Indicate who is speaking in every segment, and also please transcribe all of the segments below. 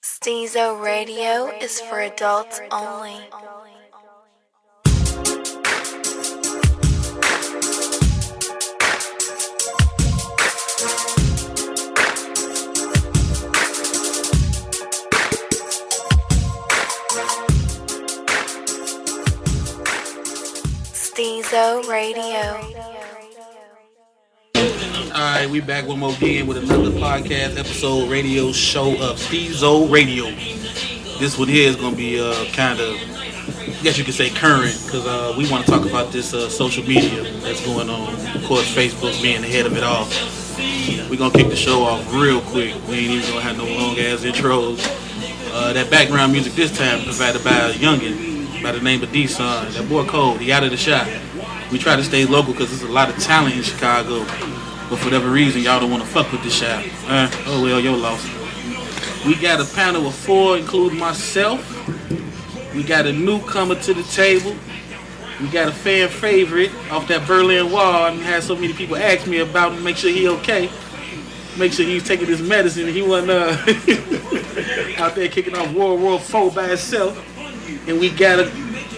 Speaker 1: Stezo Radio is for adults only. Stezo Radio.
Speaker 2: Alright, we back one more again with another podcast episode radio show of Stezo Radio. This one here is going to be kind of, I guess you could say current, because we want to talk about this social media that's going on. Of course, Facebook being the head of it all. We're going to kick the show off real quick. We ain't even going to have no long ass intros. That background music this time provided by a youngin by the name of D-Son. That boy Cole, he out of the shop. We try to stay local because there's a lot of talent in Chicago. But for whatever reason, y'all don't want to fuck with this shop. Oh well, your loss. We got a panel of 4, including myself. We got a newcomer to the table. We got a fan favorite off that Berlin Wall. I had so many people ask me about him, make sure he okay. Make sure he's taking his medicine. He wasn't out there kicking off World War IV by himself. And we got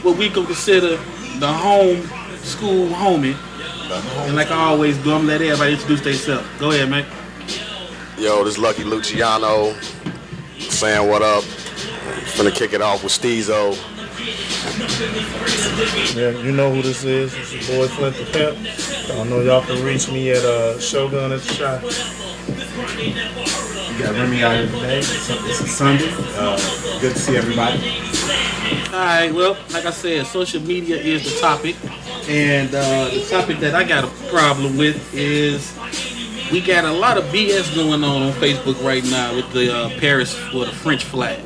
Speaker 2: what we can consider the home school homie. And like I always do, I'm gonna let everybody introduce themselves. Go ahead, man.
Speaker 3: Yo, this is Lucky Luciano saying what up. Finna kick it off with Stezo.
Speaker 4: Yeah, you know who this is. It's your boy Flint the Pimp. I know y'all can reach me at Shogun at the shop.
Speaker 5: You got Remy out here today. It's a Sunday. Good to see everybody.
Speaker 2: Alright, well, like I said, social media is the topic. And the topic that I got a problem with is we got a lot of BS going on Facebook right now with the Paris for the French flag.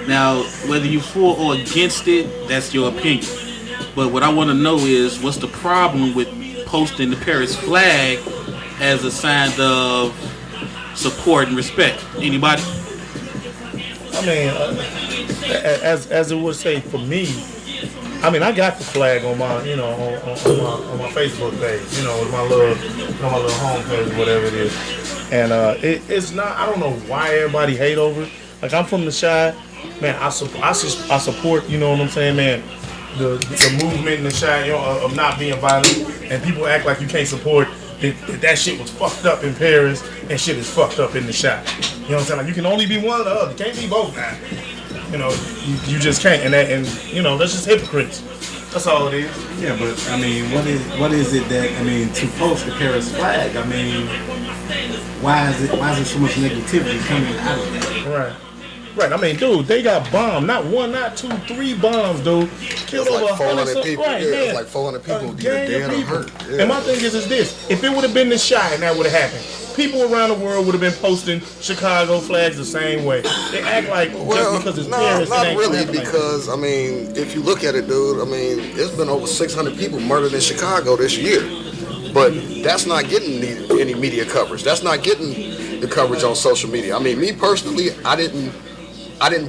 Speaker 2: Now, whether you're for or against it, that's your opinion. But what I want to know is what's the problem with posting the Paris flag as a sign of support and respect? Anybody?
Speaker 4: I mean, as it would say for me, I mean, I got the flag on my, you know, on my Facebook page, you know, with my little home page, whatever it is. And it's not. I don't know why everybody hate over it. Like, I'm from the Chi, man. I support. You know what I'm saying, man. The movement in the Chi, you know, of not being violent, and people act like you can't support that shit was fucked up in Paris and shit is fucked up in the Chi. You know what I'm saying? Like, you can only be one or the other. You can't be both now. You know, you just can't, and you know, that's just hypocrites. That's all it is.
Speaker 5: Yeah, but I mean, what is it that, I mean, to post the Paris flag? I mean, why is there so much negativity coming out of that?
Speaker 4: Right. I mean, dude, they got bombed. Not 1, not 2, 3 bombs, dude. Killed
Speaker 3: It's
Speaker 4: over
Speaker 3: like 400 people.
Speaker 4: Right,
Speaker 3: yeah,
Speaker 4: man.
Speaker 3: it's like 400 people either dead or hurt. Yeah.
Speaker 4: And my thing is this: if it would have been the Chi and that would have happened, people around the world would have been posting Chicago flags the same way. They act like just because it's Paris,
Speaker 3: not
Speaker 4: it ain't
Speaker 3: really,
Speaker 4: like
Speaker 3: because I mean, if you look at it, dude, I mean, it's been over 600 people murdered in Chicago this year, but that's not getting any media coverage. That's not getting the coverage on social media. I mean, me personally, I didn't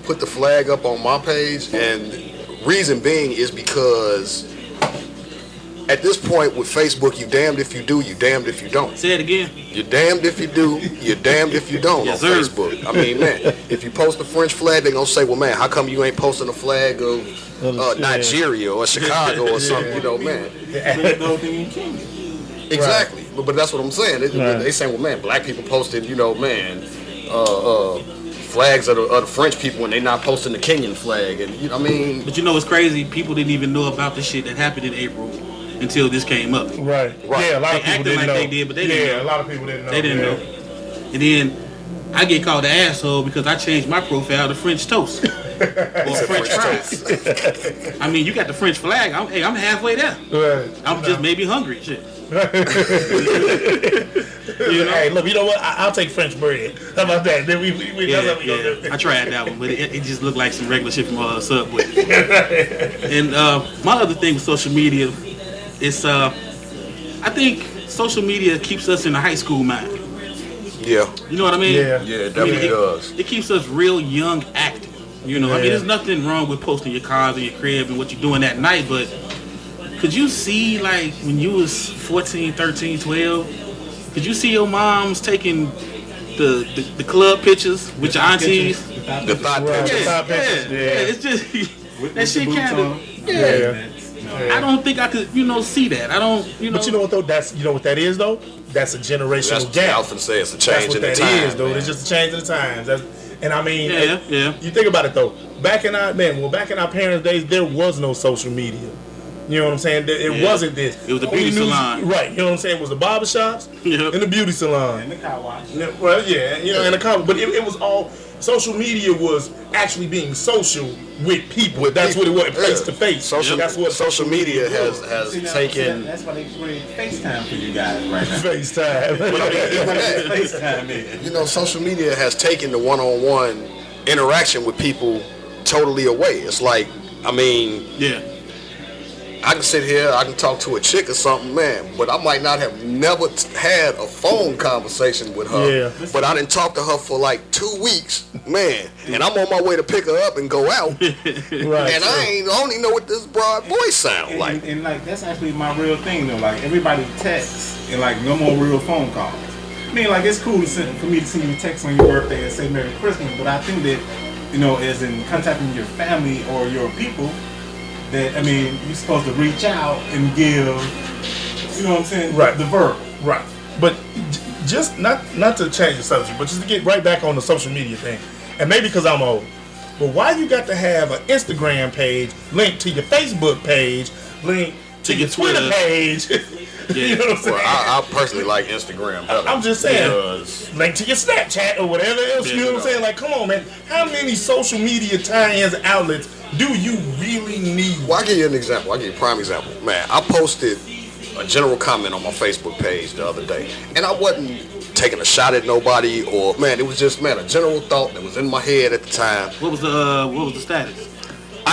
Speaker 3: put the flag up on my page, and reason being is because at this point with Facebook, you damned if you do, you damned if you don't.
Speaker 2: Say it again.
Speaker 3: You're damned if you do, you're damned if you don't
Speaker 2: Yes,
Speaker 3: on
Speaker 2: sir.
Speaker 3: Facebook. I mean, man, if you post the French flag, they're going to say, well, man, how come you ain't posting a flag of Nigeria or Chicago or something, you know, man. Exactly. Right. But that's what I'm saying. They saying, well, man, black people posted, you know, man, flags of the French people when they not posting the Kenyan flag. And, you know, I mean.
Speaker 2: But you know what's crazy? People didn't even know about the shit that happened in April until this came up.
Speaker 4: Right. Yeah, a lot of people didn't know.
Speaker 2: They did, but they didn't know.
Speaker 4: Yeah, a lot of people didn't know.
Speaker 2: They didn't know. And then I get called an asshole because I changed my profile to French toast. Or French fries. I mean, you got the French flag. I'm halfway there.
Speaker 4: Right.
Speaker 2: I'm just maybe hungry. Shit.
Speaker 4: You know? Hey, look, you know what? I'll take French bread. How about that? Then we that's what we gonna do.
Speaker 2: I tried that one, but it just looked like some regular shit from Subway. And my other thing with social media is I think social media keeps us in the high school mind.
Speaker 3: Yeah.
Speaker 2: You know what I mean?
Speaker 3: Yeah, it definitely does.
Speaker 2: It keeps us real young active. You know, I mean, there's nothing wrong with posting your cars in your crib and what you're doing that night, but could you see, like, when you was 14, 13, 12, could you see your moms taking the club pictures with your aunties?
Speaker 3: The thigh pictures.
Speaker 2: It's just
Speaker 5: With
Speaker 2: that shit kind of. I don't think I could, see that. I don't,
Speaker 4: But you know what though? That's what that is though. That's a generational gap.
Speaker 3: I was gonna say it's a change in the
Speaker 4: That's
Speaker 3: time.
Speaker 4: what that is though. It's just a change in the times. And I mean,
Speaker 2: yeah.
Speaker 4: You think about it though. Back in our parents' days, there was no social media. You know what I'm saying? It wasn't this.
Speaker 2: It was the beauty salon.
Speaker 4: Right. You know what I'm saying? It was the barbershops and the beauty salon.
Speaker 5: And the car wash.
Speaker 4: Well, yeah. And the car. But it was all, social media was actually being social with people. That's what it was, face to face. That's what
Speaker 3: social media has taken.
Speaker 5: That's why they created FaceTime for you guys right now.
Speaker 4: FaceTime.
Speaker 5: FaceTime is.
Speaker 3: Social media has taken the one-on-one interaction with people totally away. It's like, I can sit here, I can talk to a chick or something, man, but I might not have never had a phone conversation with her.
Speaker 4: Yeah.
Speaker 3: But I didn't talk to her for like 2 weeks, man, and I'm on my way to pick her up and go out.
Speaker 4: Right.
Speaker 3: And I don't even know what this broad voice sound like.
Speaker 5: And like, that's actually my real thing though. Like, everybody texts and like no more real phone calls. I mean, like, it's cool for me to send you a text on your birthday and say Merry Christmas, but I think that, as in contacting your family or your people, that, you're supposed to reach out and give,
Speaker 4: right.
Speaker 5: the verb.
Speaker 4: Right. But just not to change the subject, but just to get right back on the social media thing. And maybe because I'm old. But why you got to have an Instagram page linked to your Facebook page, linked to your Twitter page? You know what I'm saying?
Speaker 3: Well, I personally like Instagram better.
Speaker 4: I'm just saying, link to your Snapchat or whatever else. You know what I'm saying? Like, come on, man. How many social media tie-ins outlets do you really need?
Speaker 3: Well, I'll give you an example. I'll give you a prime example. Man, I posted a general comment on my Facebook page the other day, and I wasn't taking a shot at nobody, or, man, it was just, a general thought that was in my head at the time.
Speaker 2: What was the status?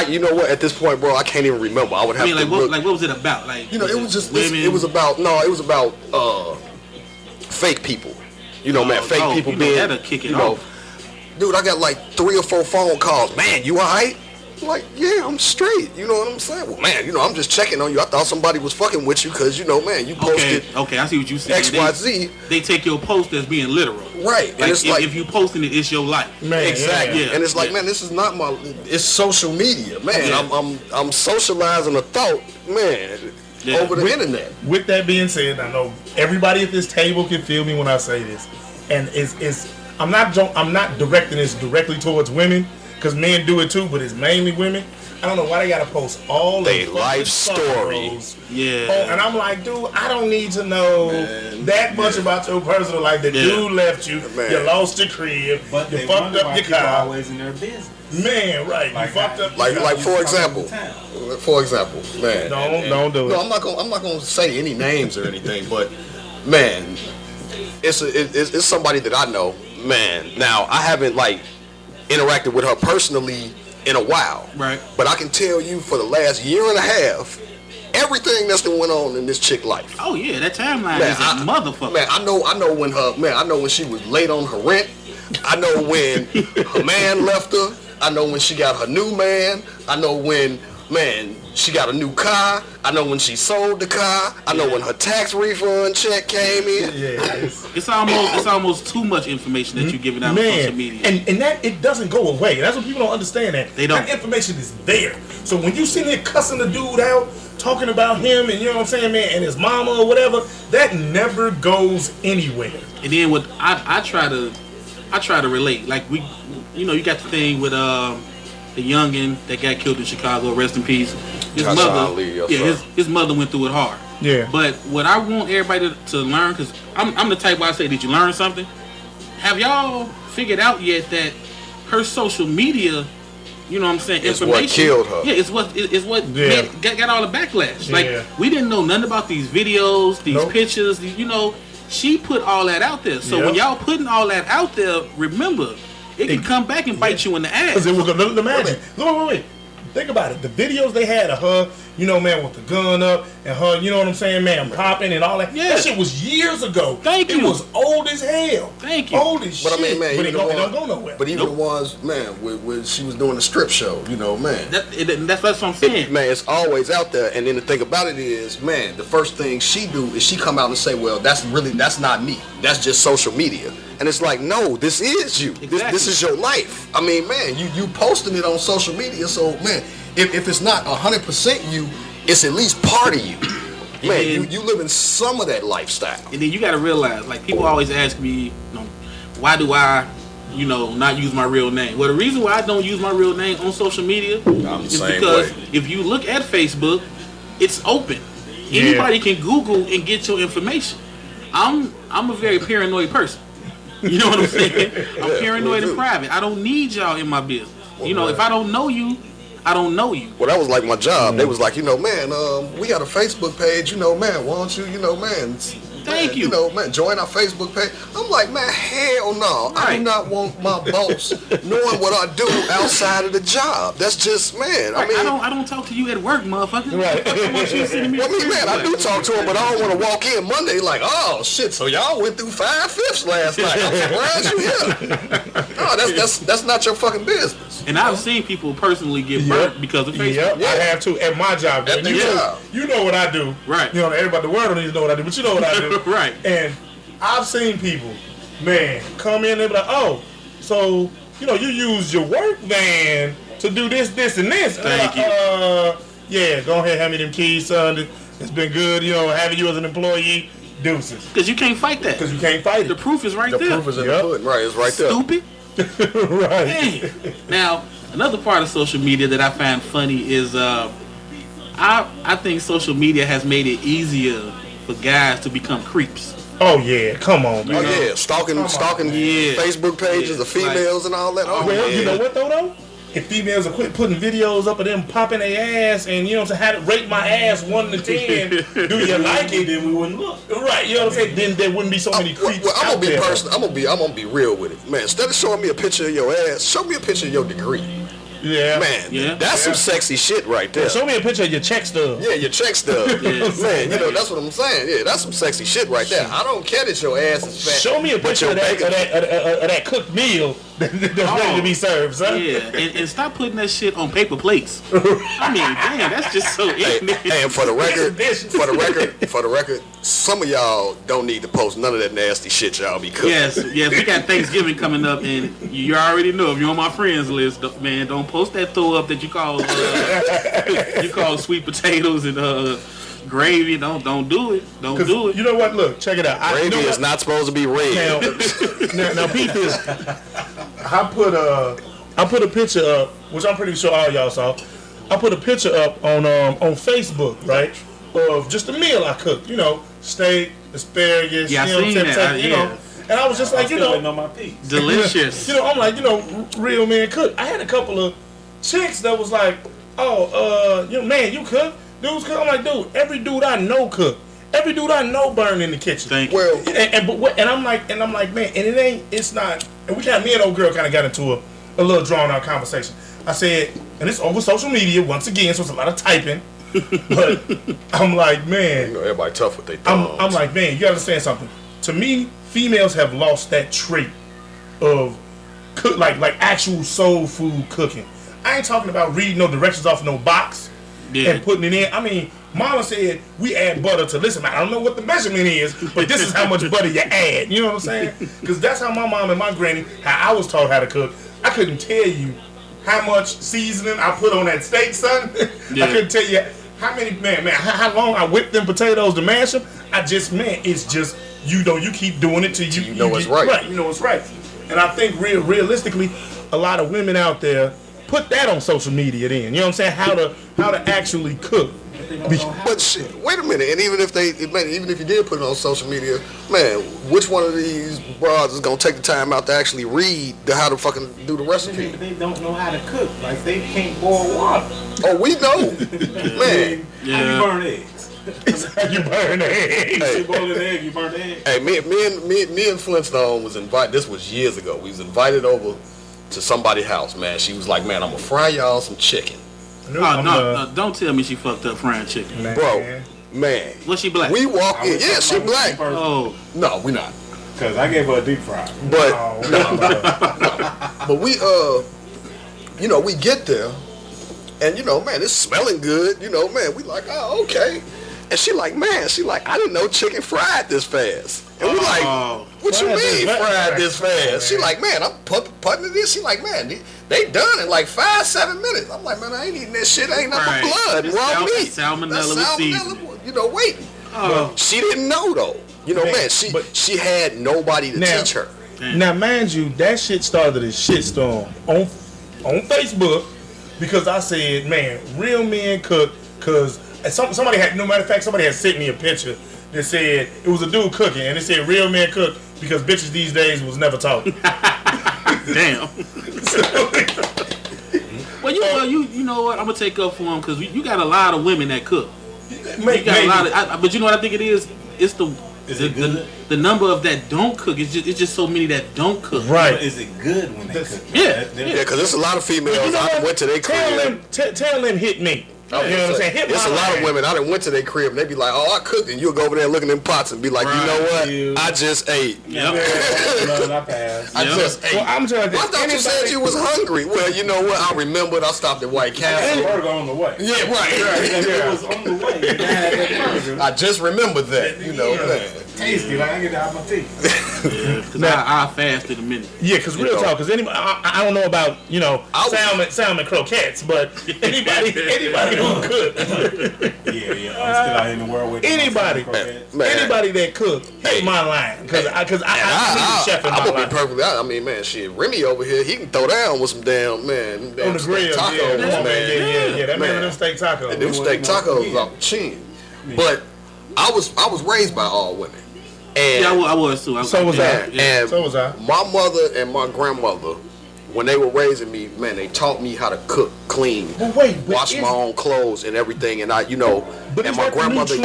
Speaker 3: You know what? At this point, bro, I can't even remember. I would have to
Speaker 2: what was it about? Like,
Speaker 3: it was just
Speaker 2: women?
Speaker 3: it was about fake people. Fake people being.
Speaker 2: That'll kick it off.
Speaker 3: Dude, I got like 3 or 4 phone calls. Man, you alright? Like, yeah, I'm straight. You know what I'm saying? Well, man, I'm just checking on you. I thought somebody was fucking with you because, man, you posted.
Speaker 2: Okay, I see what you said.
Speaker 3: XYZ.
Speaker 2: They take your post as being literal.
Speaker 3: Right.
Speaker 2: Like, and it's if you posting it, it's your life.
Speaker 4: Man,
Speaker 3: exactly.
Speaker 2: Yeah.
Speaker 3: And it's like, man, this is not it's social media. Man, I'm socializing a thought, man, over the internet.
Speaker 4: With that being said, I know everybody at this table can feel me when I say this. And I'm not directing this directly towards women, because men do it too, but it's mainly women. I don't know why they gotta post all
Speaker 3: their life story.
Speaker 2: Yeah.
Speaker 4: Oh, and I'm like, dude, I don't need to know that much about your personal life. The dude left you, you lost your crib,
Speaker 5: but
Speaker 4: you fucked up your car.
Speaker 5: Always in their business.
Speaker 4: Man, right?
Speaker 5: Like,
Speaker 4: you fucked up.
Speaker 3: Like for example, man.
Speaker 4: Don't do it.
Speaker 3: No, I'm not gonna say any names or anything, but man, it's somebody that I know. Man, now I haven't interacted with her personally in a while,
Speaker 2: right?
Speaker 3: But I can tell you, for the last year and a half, everything that's been went on in this chick life.
Speaker 2: Oh yeah, that timeline is a motherfucker.
Speaker 3: Man, I know when she was late on her rent. I know when her man left her. I know when she got her new man. I know when, man, she got a new car. I know when she sold the car. I know when her tax refund check came in.
Speaker 4: Yeah,
Speaker 2: it's almost too much information that you're giving out on social media.
Speaker 4: And that, it doesn't go away. That's what people don't understand. That that information is there. So when you sitting there cussing the dude out, talking about him, and you know what I'm saying, man, and his mama or whatever, that never goes anywhere.
Speaker 2: And then what I try to relate. Like, you got the thing with the youngin that got killed in Chicago, rest in peace. His mother, his mother went through it hard.
Speaker 4: Yeah.
Speaker 2: But what I want everybody to learn, because I'm the type where I say, did you learn something? Have y'all figured out yet that her social media, you know what I'm saying, information,
Speaker 3: what killed her.
Speaker 2: Yeah, it's what got all the backlash. Like, we didn't know nothing about these videos, these pictures, she put all that out there. So when y'all putting all that out there, remember, it can come back and bite you in the ass.
Speaker 4: Because it was the magic. Wait. Think about it. The videos they had of her you know, man, with the gun up and her, you know what I'm saying, man, popping and all that.
Speaker 2: Yeah.
Speaker 4: That shit was years ago.
Speaker 2: Thank you.
Speaker 4: It was old as hell.
Speaker 2: Thank you.
Speaker 4: Old as shit.
Speaker 3: But I mean, man,
Speaker 4: but it
Speaker 3: even
Speaker 4: don't go nowhere.
Speaker 3: But even the ones, man, when she was doing the strip show, you know, man.
Speaker 2: That's what I'm saying.
Speaker 3: Man, it's always out there. And then the thing about it is, man, the first thing she do is she come out and say, well, that's not me. That's just social media. And it's like, no, this is you.
Speaker 2: Exactly.
Speaker 3: This is your life. I mean, man, you posting it on social media. So, man, if it's not 100% you, it's at least part of you. Man, you live in some of that lifestyle.
Speaker 2: And then you got to realize, like, people always ask me, you know, why do I, you know, not use my real name? Well, the reason why I don't use my real name on social media is because if you look at Facebook, it's open.
Speaker 4: Yeah.
Speaker 2: Anybody can Google and get your information. I'm a very paranoid person. You know what I'm saying? I'm paranoid and private. I don't need y'all in my business. You know, if I don't know you, I don't know you.
Speaker 3: Well, that was like my job. They was like, you know, man, we got a Facebook page. You know, man, why don't you, you know, man.
Speaker 2: Thank you.
Speaker 3: You know, man, join our Facebook page. I'm like, man, hell no.
Speaker 2: Right.
Speaker 3: I do not want my boss knowing what I do outside of the job. That's just, man. I mean,
Speaker 2: I don't talk to you at work, motherfucker.
Speaker 4: Right.
Speaker 2: I want you sending me.
Speaker 3: well, I mean, man, I do talk to him, but I don't want to walk in Monday like, oh shit, so y'all went through 5/5 last night. I'm surprised you here. No, that's not your fucking business.
Speaker 2: And I've seen people personally get burnt because of Facebook.
Speaker 4: Yep, I have to at my job.
Speaker 3: At their job.
Speaker 4: You know what I do.
Speaker 2: Right.
Speaker 4: You know, everybody, the world don't need to know what I do, but you know what I do.
Speaker 2: Right.
Speaker 4: And I've seen people, man, come in and be like, oh, so, you know, you use your work van to do this, this, and this.
Speaker 2: Thank you.
Speaker 4: Yeah, go ahead, hand me them keys, son. It's been good, you know, having you as an employee. Deuces.
Speaker 2: Because you can't fight that.
Speaker 4: Because you can't fight
Speaker 2: The
Speaker 4: it.
Speaker 2: proof is right
Speaker 3: The
Speaker 2: there.
Speaker 3: proof is in the pudding. Right, it's right there.
Speaker 2: Stupid.
Speaker 4: Right.
Speaker 2: Dang. Now, another part of social media that I find funny is I think social media has made it easier for guys to become creeps.
Speaker 4: Oh, yeah. Come on, man.
Speaker 3: Oh yeah, stalking
Speaker 2: Yeah.
Speaker 3: Facebook pages of females and all that. Oh,
Speaker 4: Well,
Speaker 3: yeah.
Speaker 4: you know what, though? If females will quit putting videos up of them popping their ass and, you know what I'm saying, how to rate my ass 1 to 10, do you like it? Then we wouldn't look. Right, you know what I'm saying? Then there wouldn't be so many creeps
Speaker 3: Well, I'm
Speaker 4: out
Speaker 3: gonna be
Speaker 4: there.
Speaker 3: personal. I'm gonna be real with it, man. Instead of showing me a picture of your ass, show me a picture of your degree,
Speaker 4: Yeah.
Speaker 3: man.
Speaker 2: Yeah.
Speaker 3: That's some sexy shit right there.
Speaker 4: Show me a picture of your check stub.
Speaker 3: Yeah, your check stub. Man, you know, that's what I'm saying. Yeah, that's some sexy shit right there. I don't care that your ass is fat.
Speaker 4: Show me a
Speaker 3: but
Speaker 4: picture
Speaker 3: your
Speaker 4: of that,
Speaker 3: bacon-
Speaker 4: of that cooked meal that's ready to be served, son.
Speaker 2: Yeah, and stop putting that shit on paper plates. I mean, damn, that's just so ignorant.
Speaker 3: Hey, and for the record,
Speaker 4: Dishes.
Speaker 3: for the record, some of y'all don't need to post none of that nasty shit y'all be cooking.
Speaker 2: Yes, we got Thanksgiving coming up, and you already know if you're on my friends list, man, don't post that throw up that you call sweet potatoes and gravy. Don't do it. Don't do it.
Speaker 4: You know what? Look, check it out.
Speaker 3: Gravy
Speaker 4: you know
Speaker 3: is
Speaker 4: what?
Speaker 3: not supposed to be red.
Speaker 4: Now, peep this. I put a picture up, which I'm pretty sure all y'all saw. I put a picture up on Facebook, right, of just a meal I cooked. You know, steak, asparagus.
Speaker 2: Yeah, I
Speaker 4: you know,
Speaker 2: seen that.
Speaker 4: you know. And I was just like, you know,
Speaker 5: waiting on my piece.
Speaker 2: Delicious.
Speaker 4: you know, I'm like, you know, real man cook. I had a couple of chicks that was like, oh, you know, man, you cook? Dudes cook? I'm like, dude, every dude I know cook. Every dude I know burn in the kitchen.
Speaker 2: Thank you.
Speaker 3: Well,
Speaker 4: And I'm like, man, and it's not. And me and old girl kind of got into a little drawn out conversation. I said, and it's over social media once again, so it's a lot of typing. But I'm like, man,
Speaker 3: you know, everybody tough with their thumbs.
Speaker 4: I'm like, man, you gotta understand something. To me, females have lost that trait of cook like actual soul food cooking. I ain't talking about reading no directions off no box and putting it in. I mean, Mama said we add butter to listen. I don't know what the measurement is, but this is how much butter you add. You know what I'm saying? Because that's how my mom and my granny, how I was taught how to cook. I couldn't tell you how much seasoning I put on that steak, son.
Speaker 2: Yeah.
Speaker 4: I couldn't tell you how many, how long I whipped them potatoes to mash them. It's just, you know, you keep doing it till you
Speaker 3: know it's right.
Speaker 4: Right, you know it's right. And I think realistically, a lot of women out there put that on social media then. You know what I'm saying? How to actually cook.
Speaker 3: But shit, wait a minute. And even if you did put it on social media, man, which one of these broads is gonna take the time out to actually read how to fucking do the recipe?
Speaker 5: They don't know how to cook. Like, they can't boil water.
Speaker 3: Oh, we know, man.
Speaker 5: How you burn eggs?
Speaker 4: You burn eggs.
Speaker 5: You boil an egg, you burn the egg.
Speaker 3: Hey, me and Flintstone was invited. This was years ago. We was invited over to somebody's house, man. She was like, man, I'm gonna fry y'all some chicken.
Speaker 2: No, don't tell me she fucked up fried chicken.
Speaker 3: Bro, man.
Speaker 2: Was she black?
Speaker 3: We walk in. Yeah, she black.
Speaker 2: Oh.
Speaker 3: No, we not.
Speaker 5: Because I gave her a deep fry.
Speaker 3: But, but we, you know, we get there. And, you know, man, it's smelling good. You know, man, we like, oh, okay. And she like, man, I didn't know chicken fried this fast. And we like, what you mean fried this fast? She like, man, I'm putting it in. She like, man, they done in like 5-7 minutes. I'm like, man, I ain't eating that shit. Ain't nothing blood, raw meat.
Speaker 2: Salmonella with seasoning.
Speaker 3: You know, waiting. She didn't know though. You know, man, she had nobody to teach her.
Speaker 4: Now, mind you, that shit started a shitstorm on Facebook because I said, man, real men cook. Because somebody had, no matter of fact, somebody had sent me a picture that said it was a dude cooking, and it said real men cook because bitches these days was never taught.
Speaker 2: Damn. Well, you know what? I'm gonna take up for him because you got a lot of women that cook. You got a lot of, but you know what I think it is? It's the number of that don't cook. It's just so many that don't cook.
Speaker 5: Right? But is it good when they cook?
Speaker 3: Yeah, because there's a lot of females.
Speaker 4: You know
Speaker 3: I went to their crib.
Speaker 4: Tell them hit me. You know what I'm saying?
Speaker 3: There's a lot of women. I done went to their crib and they be like, "Oh, I cooked," and you'll go over there and look in them pots and be like, "You know what? I just ate."
Speaker 2: Yep.
Speaker 3: I just ate.
Speaker 4: Well, I'm trying to.
Speaker 3: I thought you said you was hungry. Well, you know what? I remembered. I stopped at White Castle.
Speaker 5: Burger on the way.
Speaker 3: Yeah, right.
Speaker 5: It was on the way.
Speaker 3: I just remembered that. You know, man.
Speaker 5: Tasty, like I get that out of my teeth.
Speaker 2: Because I fast in a minute.
Speaker 4: Yeah, because real talk, because I don't know about, you know, salmon croquettes, but anybody who could.
Speaker 5: Yeah. I'm still out in the world with
Speaker 4: anybody that cook hit my line. Because I need a chef in my
Speaker 3: I'm
Speaker 4: line.
Speaker 3: gonna be perfectly honest. I mean, man, shit, Remy over here, he can throw down with some damn
Speaker 4: On the grill,
Speaker 3: tacos,
Speaker 4: yeah. That man with them steak tacos.
Speaker 3: And them steak tacos off the chin. But I was raised by all women. And
Speaker 2: yeah, I was too.
Speaker 4: So was I.
Speaker 3: And
Speaker 4: so was I.
Speaker 3: My mother and my grandmother, when they were raising me, man, they taught me how to cook, clean, wash my own clothes and everything. And and my grandmother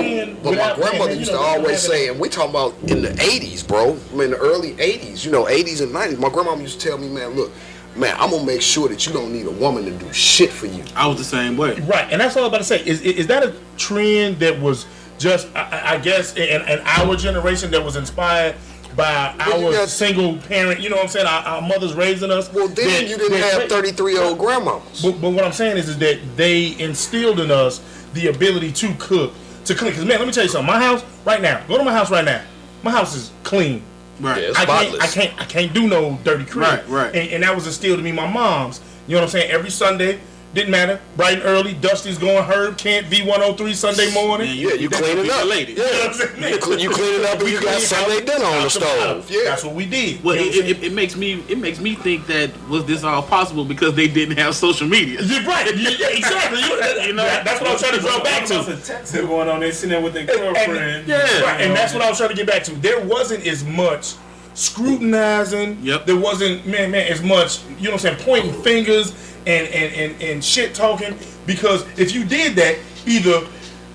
Speaker 3: used to always say, and we talking about in the 80s, bro. I mean, the early 80s, 80s and 90s. My grandmama used to tell me, man, look, man, I'm gonna make sure that you don't need a woman to do shit for you.
Speaker 2: I was the same way.
Speaker 4: Right, and that's all I'm about to say. Is that a trend that was just, I guess, in our generation that was inspired by our single parent, you know what I'm saying, our mothers raising us?
Speaker 3: Well, then you didn't have 33-year-old grandmamas.
Speaker 4: But what I'm saying is that they instilled in us the ability to cook, to clean. Because, man, let me tell you something. My house, right now, go to my house right now. My house is clean.
Speaker 2: Right.
Speaker 3: Yeah,
Speaker 4: I can't do no dirty crib.
Speaker 2: Right.
Speaker 4: And that was instilled in me, my mom's. You know what I'm saying? Every Sunday, didn't matter. Bright and early, Dusty's going, Herb Kent, V103 Sunday morning.
Speaker 3: Yeah, you clean it up.
Speaker 2: Lady.
Speaker 3: Yeah, you clean it up and you got Sunday dinner on the stove. Yeah,
Speaker 4: that's what we did.
Speaker 2: Well, it makes me think that was this all possible because they didn't have social media.
Speaker 4: You're right. Yeah, exactly. That's what I was trying to draw back to.
Speaker 5: There's a text going on there, sitting there with their girlfriend.
Speaker 4: And that's what I was trying to get back to. There wasn't as much scrutinizing.
Speaker 2: Yep.
Speaker 4: There wasn't, man, as much, you know what I'm saying, pointing fingers and shit talking, because if you did that, either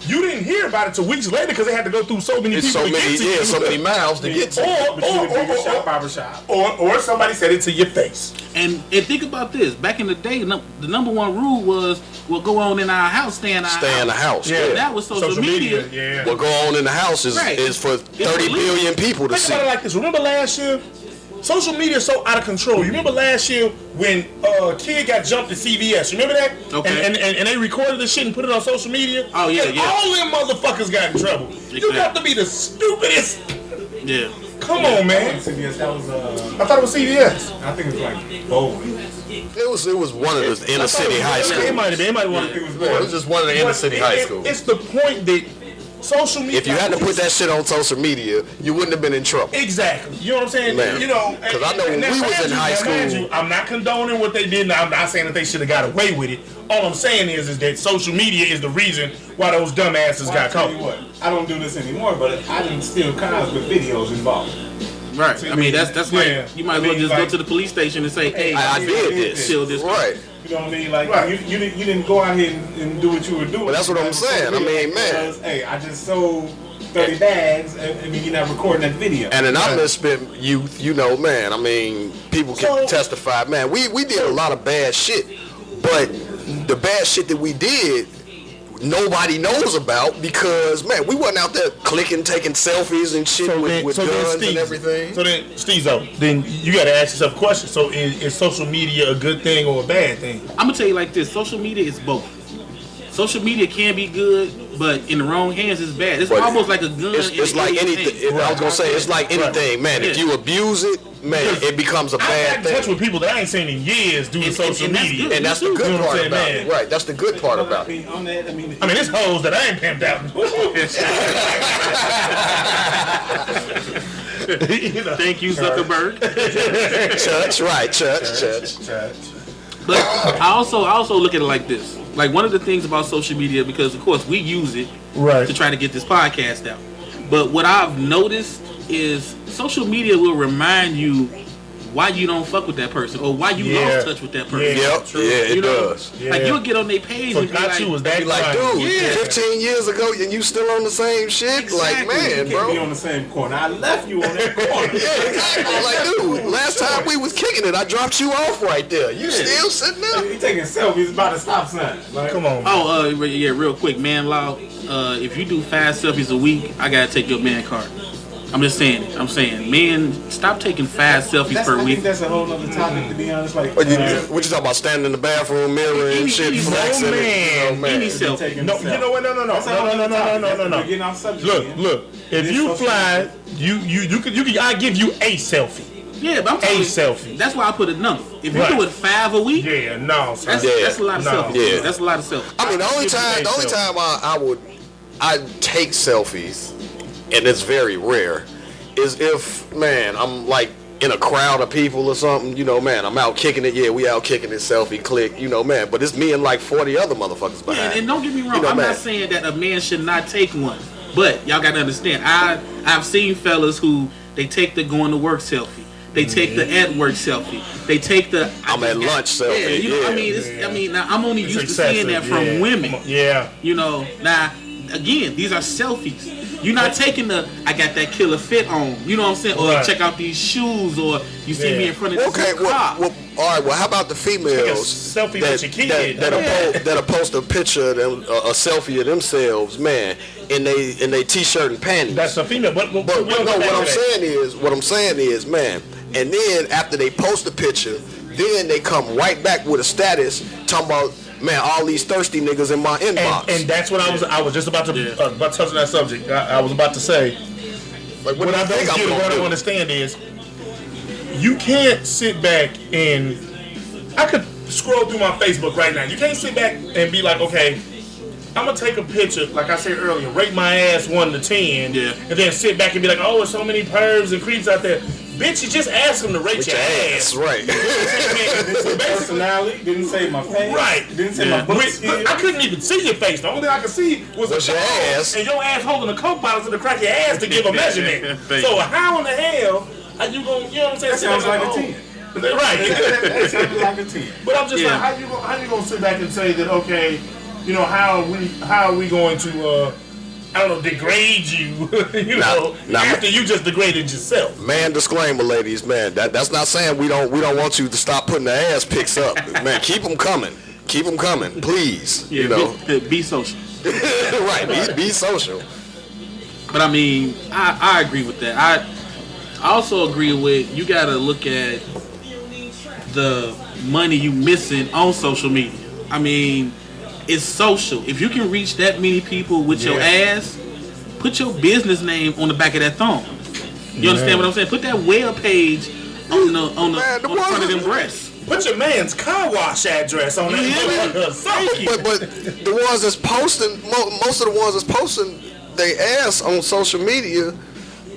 Speaker 4: you didn't hear about it till weeks later because they had to go through so many people
Speaker 3: so many miles to get to.
Speaker 4: Or somebody said it to your face.
Speaker 2: And think about this. Back in the day, the number one rule was, "Well, go on in our house, stay in the house."
Speaker 3: Yeah.
Speaker 2: That was social media.
Speaker 4: Yeah.
Speaker 3: What go on in the house is for 30 billion people to see.
Speaker 4: Think about it like this. Remember last year? Social media is so out of control. You remember last year when a kid got jumped at CVS? You remember that?
Speaker 2: Okay.
Speaker 4: And they recorded the shit and put it on social media?
Speaker 2: Oh, yeah,
Speaker 4: and
Speaker 2: yeah.
Speaker 4: all them motherfuckers got in trouble.
Speaker 2: Exactly.
Speaker 4: You got to be the stupidest.
Speaker 2: Yeah.
Speaker 4: Come on, man.
Speaker 5: CVS, that was
Speaker 4: I thought it was CVS.
Speaker 5: I think it was like Bowling.
Speaker 3: It was one of the inner city high schools.
Speaker 4: It might have been.
Speaker 3: It was just one of the inner city high schools.
Speaker 4: It's the point that social media.
Speaker 3: If you had to put that shit on social media, you wouldn't have been in trouble.
Speaker 4: Exactly. You know what I'm saying?
Speaker 3: Man.
Speaker 4: You know,
Speaker 3: because I know when we was in high school.
Speaker 4: I'm not condoning what they did. I'm not saying that they should have got away with it. All I'm saying is that social media is the reason why those dumbasses got caught.
Speaker 5: I don't do this anymore, but I didn't steal cars with videos involved.
Speaker 2: Right. I mean, that's like, you might as well just go to the police station and say, "Hey,
Speaker 3: I did this."
Speaker 2: Steal this.
Speaker 3: Right.
Speaker 5: You know what I mean? Like, you didn't go out here and do what you were doing.
Speaker 3: Well, that's what I'm saying. I mean, man.
Speaker 5: Because, hey, I just sold 30 bags, and you're not recording that video.
Speaker 3: And in our misspent youth, man, I mean, people can testify. Man, we did a lot of bad shit, but the bad shit that we did, nobody knows about because, man, we wasn't out there clicking, taking selfies and shit with guns and everything.
Speaker 4: So then, Stezo, then you got to ask yourself a question. So is social media a good thing or a bad thing?
Speaker 2: I'm going to tell you like this. Social media is both. Social media can be good, but in the wrong hands, it's bad. It's almost like a gun.
Speaker 3: It's like anything. I was going to say, it's like anything, man. If you abuse it, man, it becomes a bad thing.
Speaker 4: I'm in touch with people that I ain't seen in years due to social media.
Speaker 3: And that's the good part about it. Right, that's the good part about it.
Speaker 5: On that, I mean,
Speaker 4: it's hoes that I ain't pimped out.
Speaker 2: Thank you, Zuckerberg.
Speaker 3: Church.
Speaker 2: But I also look at it like this. Like, one of the things about social media, because of course we use it to try to get this podcast out. But what I've noticed is social media will remind you why you don't fuck with that person or why you lost touch with that person.
Speaker 3: It does.
Speaker 2: Like, you'll get on their page and be like,
Speaker 3: dude, 15 years ago and you still on the same shit?
Speaker 2: Exactly.
Speaker 3: Like, man,
Speaker 5: you can't be on the same corner. I left you on that corner.
Speaker 3: Exactly. Like, dude, last time we was kicking it, I dropped you off right there. You still sitting there?
Speaker 5: You taking selfies by the stop sign. Like,
Speaker 4: come on.
Speaker 2: Real quick, man, Law. If you do 5 selfies a week, I gotta take your man card. I'm just saying it. I'm saying, man, stop taking 5 selfies per
Speaker 5: I
Speaker 2: week.
Speaker 5: think that's a whole other topic, to be honest. Like,
Speaker 3: what you talking about? Standing in the bathroom mirror and shit, flexing it?
Speaker 2: Any selfie.
Speaker 4: No, you know what? No.
Speaker 5: Getting off subject.
Speaker 4: Look. If you fly, I give you a selfie.
Speaker 2: Yeah, but I'm telling you,
Speaker 4: selfie.
Speaker 2: That's why I put a number. If you do it 5 a week,
Speaker 4: that's
Speaker 2: a lot of selfies.
Speaker 3: Yeah.
Speaker 2: That's a lot of selfies.
Speaker 3: I mean, the only time I take selfies, and it's very rare, is if, man, I'm like in a crowd of people or something, you know, man, I'm out kicking it, we out kicking it, selfie, click, you know, man, but it's me and like 40 other motherfuckers behind.
Speaker 2: And don't get me wrong, I'm not saying that a man should not take one, but y'all gotta understand, I've seen fellas who, they take the going to work selfie. They take the at work selfie. They take the
Speaker 3: I'm at lunch selfie.
Speaker 2: Now I'm only used to seeing that from women. You know, now again, these are selfies. You're not taking the I got that killer fit on. You know what I'm saying? Or check out these shoes, or you see me in front of this car.
Speaker 3: All right. Well, how about the females
Speaker 4: selfie with your kid
Speaker 3: that'll post a picture of them, a selfie of themselves, man, in they t-shirt and panties.
Speaker 4: That's a female. But
Speaker 3: what I'm saying is, man. And then after they post the picture, then they come right back with a status talking about, man, all these thirsty niggas in my inbox.
Speaker 4: And that's what I was just about to touch on that subject. I was about to say,
Speaker 3: like,
Speaker 4: what I don't understand is, you can't sit back and, I could scroll through my Facebook right now. You can't sit back and be like, okay, I'm gonna take a picture, like I said earlier, rate my ass 1 to 10, and then sit back and be like, oh, there's so many pervs and creeps out there. Bitch, you just ask them to rate your ass.
Speaker 3: Right.
Speaker 5: Didn't say personality, didn't say my face.
Speaker 4: Right.
Speaker 5: Didn't say my book skills.
Speaker 4: I couldn't even see your face. The only thing I could see was
Speaker 3: your ass.
Speaker 4: And your ass holding a Coke bottle to the crack of your ass to give a measurement. So how in the hell are you going, you know what I'm saying?
Speaker 5: That sounds like a 10.
Speaker 4: Right.
Speaker 5: That sounds like a 10.
Speaker 4: But I'm just like, how you going to sit back and say that, okay, you know, how are we going to, I don't know, degrade you, after you just degraded yourself.
Speaker 3: Man, disclaimer, ladies, man, that's not saying we don't want you to stop putting the ass pics up. Man, keep them coming, please.
Speaker 2: Yeah,
Speaker 3: you know,
Speaker 2: be social.
Speaker 3: Right, be social.
Speaker 2: But I mean, I agree with that. I also agree with, you gotta look at the money you missing on social media. I mean, it's social. If you can reach that many people with your ass, put your business name on the back of that thumb. You understand what I'm saying? Put that web page on the front of them breasts.
Speaker 4: Put your man's car wash address on that.
Speaker 3: But the ones that's posting, most of the ones that's posting they ass on social media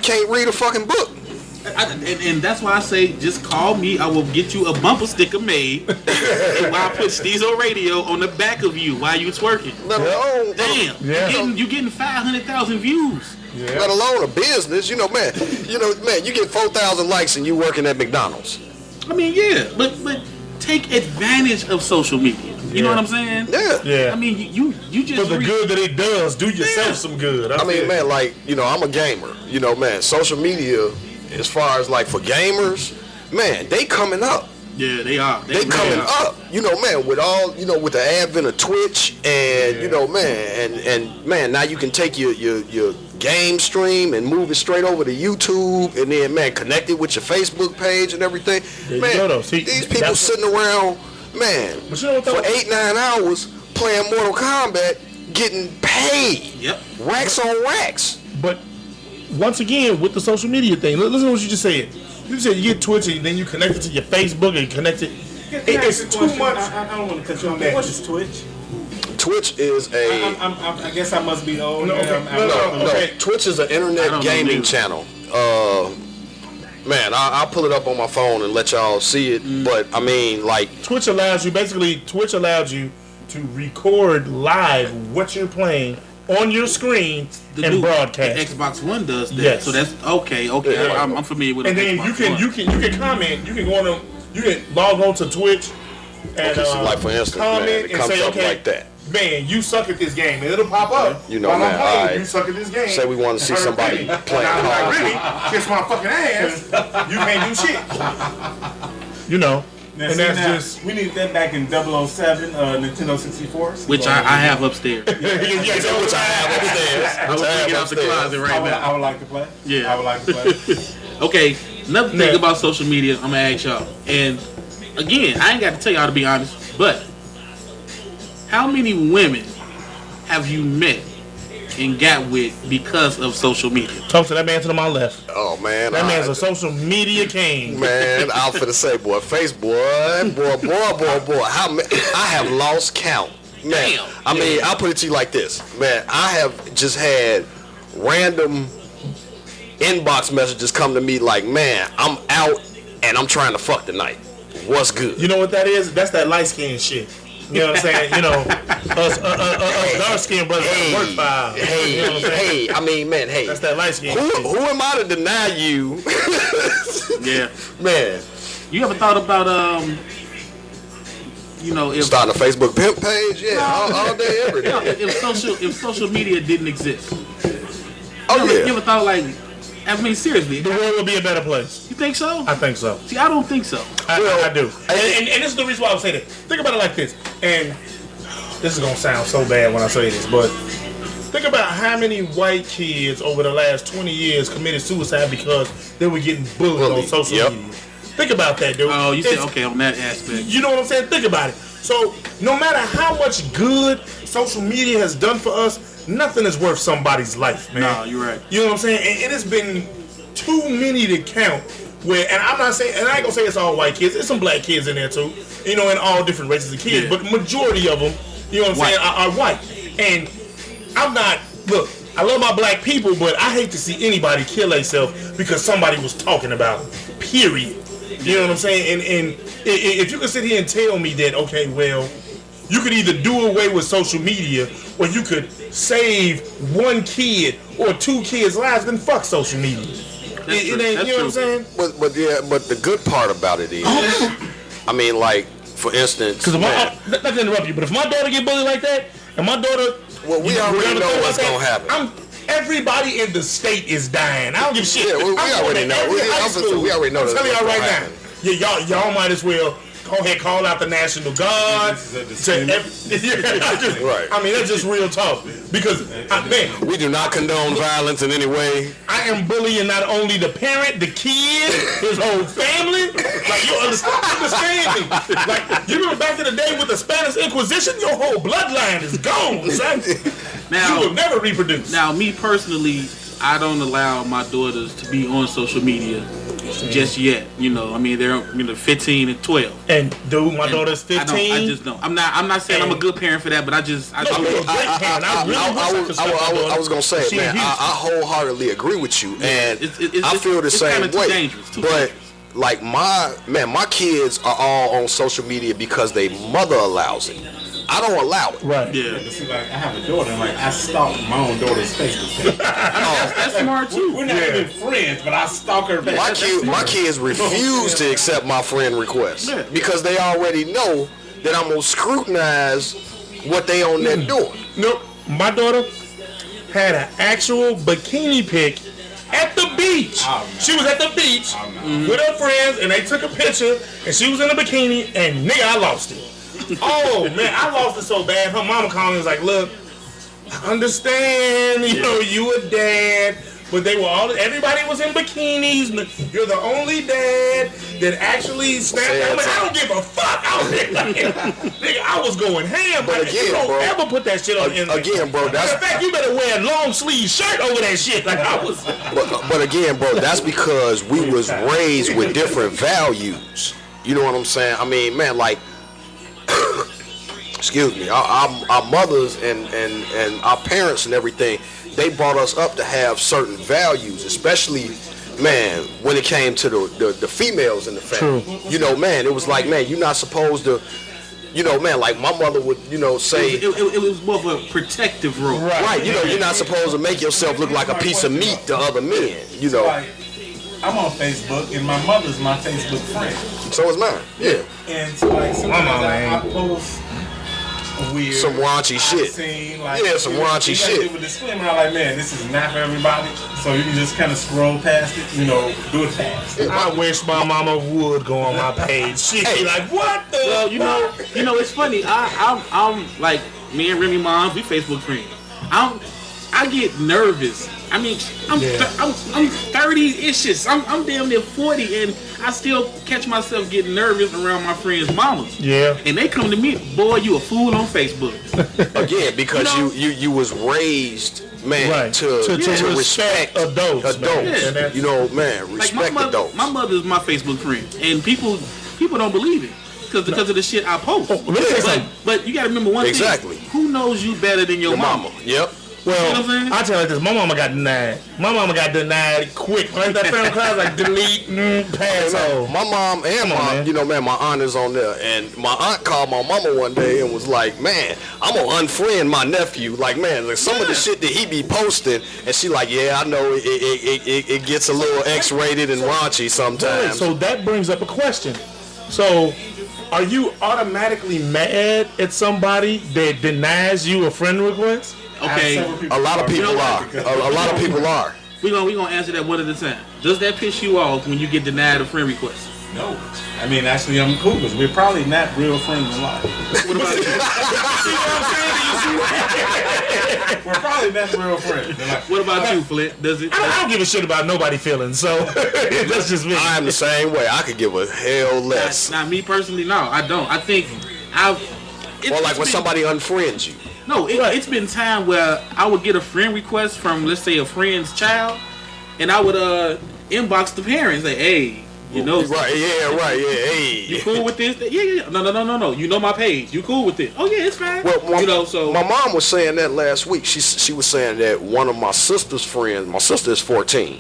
Speaker 3: can't read a fucking book.
Speaker 2: And that's why I say, just call me. I will get you a bumper sticker made, and while I put Stezo Radio on the back of you while you twerking. Damn, you getting 500,000 views.
Speaker 3: Yeah. Let alone a business, man, you get 4,000 likes and you working at McDonald's.
Speaker 2: I mean, but take advantage of social media. You know what I'm saying?
Speaker 3: Yeah.
Speaker 2: I mean, you just
Speaker 4: for the good that it does, do yourself some good.
Speaker 3: I mean, man, like, I'm a gamer. Man, social media, as far as like for gamers, man, they coming up.
Speaker 2: Yeah, they are.
Speaker 3: They coming up, you know, man, with all, you know, with the advent of Twitch and, you know, man, and man, now you can take your game stream and move it straight over to YouTube and then, man, connect it with your Facebook page and everything. Man, see, these people sitting around, man,
Speaker 4: but you know what,
Speaker 3: for 8-9 hours playing Mortal Kombat, getting paid.
Speaker 2: Yep.
Speaker 3: Racks on racks.
Speaker 4: But once again, with the social media thing, listen to what you just said. You said you get Twitch and then you connect it to your Facebook and connect it. It's too much.
Speaker 5: I don't want to cut you on that. What is Twitch?
Speaker 3: Twitch is a.
Speaker 5: I guess I must be old.
Speaker 3: No. Twitch is an internet gaming channel. Man, I'll pull it up on my phone and let y'all see it. But I mean, like,
Speaker 4: Twitch allows you to record live what you're playing on your screen and broadcast.
Speaker 2: The Xbox One does that.
Speaker 4: Yes.
Speaker 2: So that's okay. Yeah. I'm familiar with it.
Speaker 4: And then you can comment. You can go on. You can log on to Twitch and
Speaker 3: so like for instance,
Speaker 4: comment
Speaker 3: man, it
Speaker 4: and
Speaker 3: comes
Speaker 4: say,
Speaker 3: up
Speaker 4: okay,
Speaker 3: like that.
Speaker 4: Man, you suck at this game. And it'll pop up.
Speaker 3: You know, man,
Speaker 4: I'm playing, you suck at this game.
Speaker 3: Say we want to see somebody playing.
Speaker 4: I'm like, really? Kiss my fucking ass. You can't do shit. You know.
Speaker 5: Now,
Speaker 4: and that's just
Speaker 5: we need that back in 007 Nintendo 64.
Speaker 2: Which I have upstairs.
Speaker 3: Which I have upstairs.
Speaker 2: I will bring it out the closet right now.
Speaker 5: I would like to play.
Speaker 2: Yeah.
Speaker 5: I would like to play.
Speaker 2: Okay, another thing about social media, I'm gonna ask y'all. And again, I ain't got to tell y'all to be honest, but how many women have you met and got with because of social media?
Speaker 4: Talk to that man to my left.
Speaker 3: Oh man,
Speaker 4: that man's a social media king.
Speaker 3: Man, I'm finna say, boy, boy. How I have lost count. Man,
Speaker 2: Damn.
Speaker 3: I mean, I'll put it to you like this, man. I have just had random inbox messages come to me like, man, I'm out and I'm trying to fuck tonight. What's good?
Speaker 4: You know what that is? That's that light skin shit. You know what I'm saying? You know, us dark skinned brothers work for. You know what I'm saying?
Speaker 3: I mean, man, hey.
Speaker 4: That's that light skin.
Speaker 3: Who am I to deny you?
Speaker 2: Yeah.
Speaker 3: Man.
Speaker 2: You ever thought about you know, if
Speaker 3: starting a Facebook pimp page? Yeah, all day, every day.
Speaker 2: If social media didn't exist.
Speaker 3: Oh yeah.
Speaker 2: You ever thought like, I mean, seriously,
Speaker 4: the world would be a better place.
Speaker 2: You think so?
Speaker 4: I think so.
Speaker 2: See, I don't think so.
Speaker 4: I do. And this is the reason why I would say that. Think about it like this. And this is going to sound so bad when I say this, but think about how many white kids over the last 20 years committed suicide because they were getting bullied on social media. Think about that, dude.
Speaker 2: Oh, you said, okay, on that aspect.
Speaker 4: You know what I'm saying? Think about it. So, no matter how much good social media has done for us, nothing is worth somebody's life, man.
Speaker 2: No, you're right.
Speaker 4: You know what I'm saying? And it has been too many to count where, and I'm not saying, and I ain't gonna say it's all white kids, there's some black kids in there too, you know, and all different races of kids, but the majority of them, you know what I'm saying, are white. And I'm not, look, I love my black people, but I hate to see anybody kill themselves because somebody was talking about them, period. You know what I'm saying? And if you could sit here and tell me that, okay, well, you could either do away with social media or you could save one kid or two kids' lives, then fuck social media. It ain't, you know what I'm saying?
Speaker 3: But the good part about it is, I mean, like, for instance,
Speaker 4: because not to interrupt you, but if my daughter get bullied like that, and my daughter,
Speaker 3: well, we already know what's gonna happen.
Speaker 4: Everybody in the state is dying. I don't give a shit.
Speaker 3: Yeah, we already know. We already know.
Speaker 4: I'm telling y'all right now. Yeah, y'all might as well go ahead, call out the National Guard. Right. I mean, that's just real talk. Because, man,
Speaker 3: we do not condone violence in any way.
Speaker 4: I am bullying not only the parent, the kid, his whole family. Like, you understand me. Like, you remember back in the day with the Spanish Inquisition, your whole bloodline is gone, son. Now, you will never reproduce.
Speaker 2: Now, me personally, I don't allow my daughters to be on social media just yet. You know, I mean, they're 15 and 12.
Speaker 4: And dude, my daughter's 15.
Speaker 2: I just don't. I'm not saying I'm a good parent for that, but I
Speaker 3: was gonna say, man, I wholeheartedly agree with you, and I feel the same way. But like my kids are all on social media because their mother allows it. I don't allow it.
Speaker 4: Right.
Speaker 2: Yeah.
Speaker 5: See, like, I have a daughter, and like, I stalk my own daughter's Facebook.
Speaker 2: That's smart too.
Speaker 5: We're not even friends, but I stalk her back.
Speaker 3: My kids refuse to accept my friend requests because they already know that I'm gonna scrutinize what they on there doing.
Speaker 4: Nope. My daughter had an actual bikini pic at the beach. She was at the beach with her friends, and they took a picture, and she was in a bikini, and nigga, I lost it. Oh man, I lost it so bad. Her mama called me and was like, look, I understand, you a dad, but everybody was in bikinis. You're the only dad that actually snapped. I don't give a fuck out there. Nigga, I was going ham. But again, you don't ever put that shit on Instagram.
Speaker 3: Again, bro,
Speaker 4: matter of fact, you better wear a long sleeve shirt over that shit. Like I was.
Speaker 3: But again, bro, that's because we was raised with different values. You know what I'm saying? I mean, man, like, excuse me, our mothers and our parents and everything, they brought us up to have certain values, especially, man, when it came to the females in the family. True. Man, it was like, man, you're not supposed to, man, like my mother would, say.
Speaker 2: It was more of a protective role.
Speaker 3: Right, you're not supposed to make yourself look like a piece of meat to other men,
Speaker 5: Like, I'm on Facebook, and my mother's my Facebook friend.
Speaker 3: So is mine, yeah.
Speaker 5: And so, like, sometimes I post weird,
Speaker 3: some raunchy shit. Some raunchy shit.
Speaker 5: With a disclaimer, I'm like, man, this is not for everybody. So you can just kind of scroll past it, do it fast.
Speaker 4: I wish my mama would go on my page. She'd be like, what the?
Speaker 2: Well, it's funny. I'm like, me and Remy mom, we Facebook friends. I get nervous. I mean, I'm 30-ish. I'm damn near 40, and I still catch myself getting nervous around my friends' mamas.
Speaker 4: Yeah.
Speaker 2: And they come to me, boy, you a fool on Facebook.
Speaker 3: Again, because you was raised, man, to respect
Speaker 4: adults.
Speaker 3: Man.
Speaker 2: Yeah.
Speaker 3: Man, respect
Speaker 2: like
Speaker 3: adults.
Speaker 2: My mother's my Facebook friend, and people don't believe it because of the shit I post. But you got to remember one thing. Who knows you better than your mama?
Speaker 3: Yep.
Speaker 4: Well, I tell you like this, my mama got denied. My mama got denied quick. When that family class, like delete, pass on.
Speaker 3: My mom and my aunt is on there, and my aunt called my mama one day and was like, man, I'm gonna unfriend my nephew. Like, man, like some of the shit that he be posting, and she like, yeah, I know it gets a little X-rated and raunchy sometimes.
Speaker 4: So that brings up a question. So, are you automatically mad at somebody that denies you a friend request?
Speaker 2: Okay,
Speaker 3: a lot of people are. A lot of people are.
Speaker 2: We gonna answer that one at a time. Does that piss you off when you get denied a friend request?
Speaker 5: No. I mean, actually, I'm cool because we're probably not real friends in life.
Speaker 2: What about you? See what I'm saying?
Speaker 5: We're probably not real friends.
Speaker 2: What about you, Flint? Does it?
Speaker 4: I don't give a shit about nobody feeling. So that's just me.
Speaker 3: I'm the same way. I could give a hell less.
Speaker 2: Not me personally. No, I don't. I think
Speaker 3: or like when somebody unfriends you.
Speaker 2: No, it's been time where I would get a friend request from, let's say, a friend's child, and I would inbox the parents, like, hey,
Speaker 3: right, hey.
Speaker 2: You cool with this? Yeah. No. You know my page. You cool with this? Oh yeah, it's fine. Well, so
Speaker 3: my mom was saying that last week. She was saying that one of my sister's friends, my sister is 14.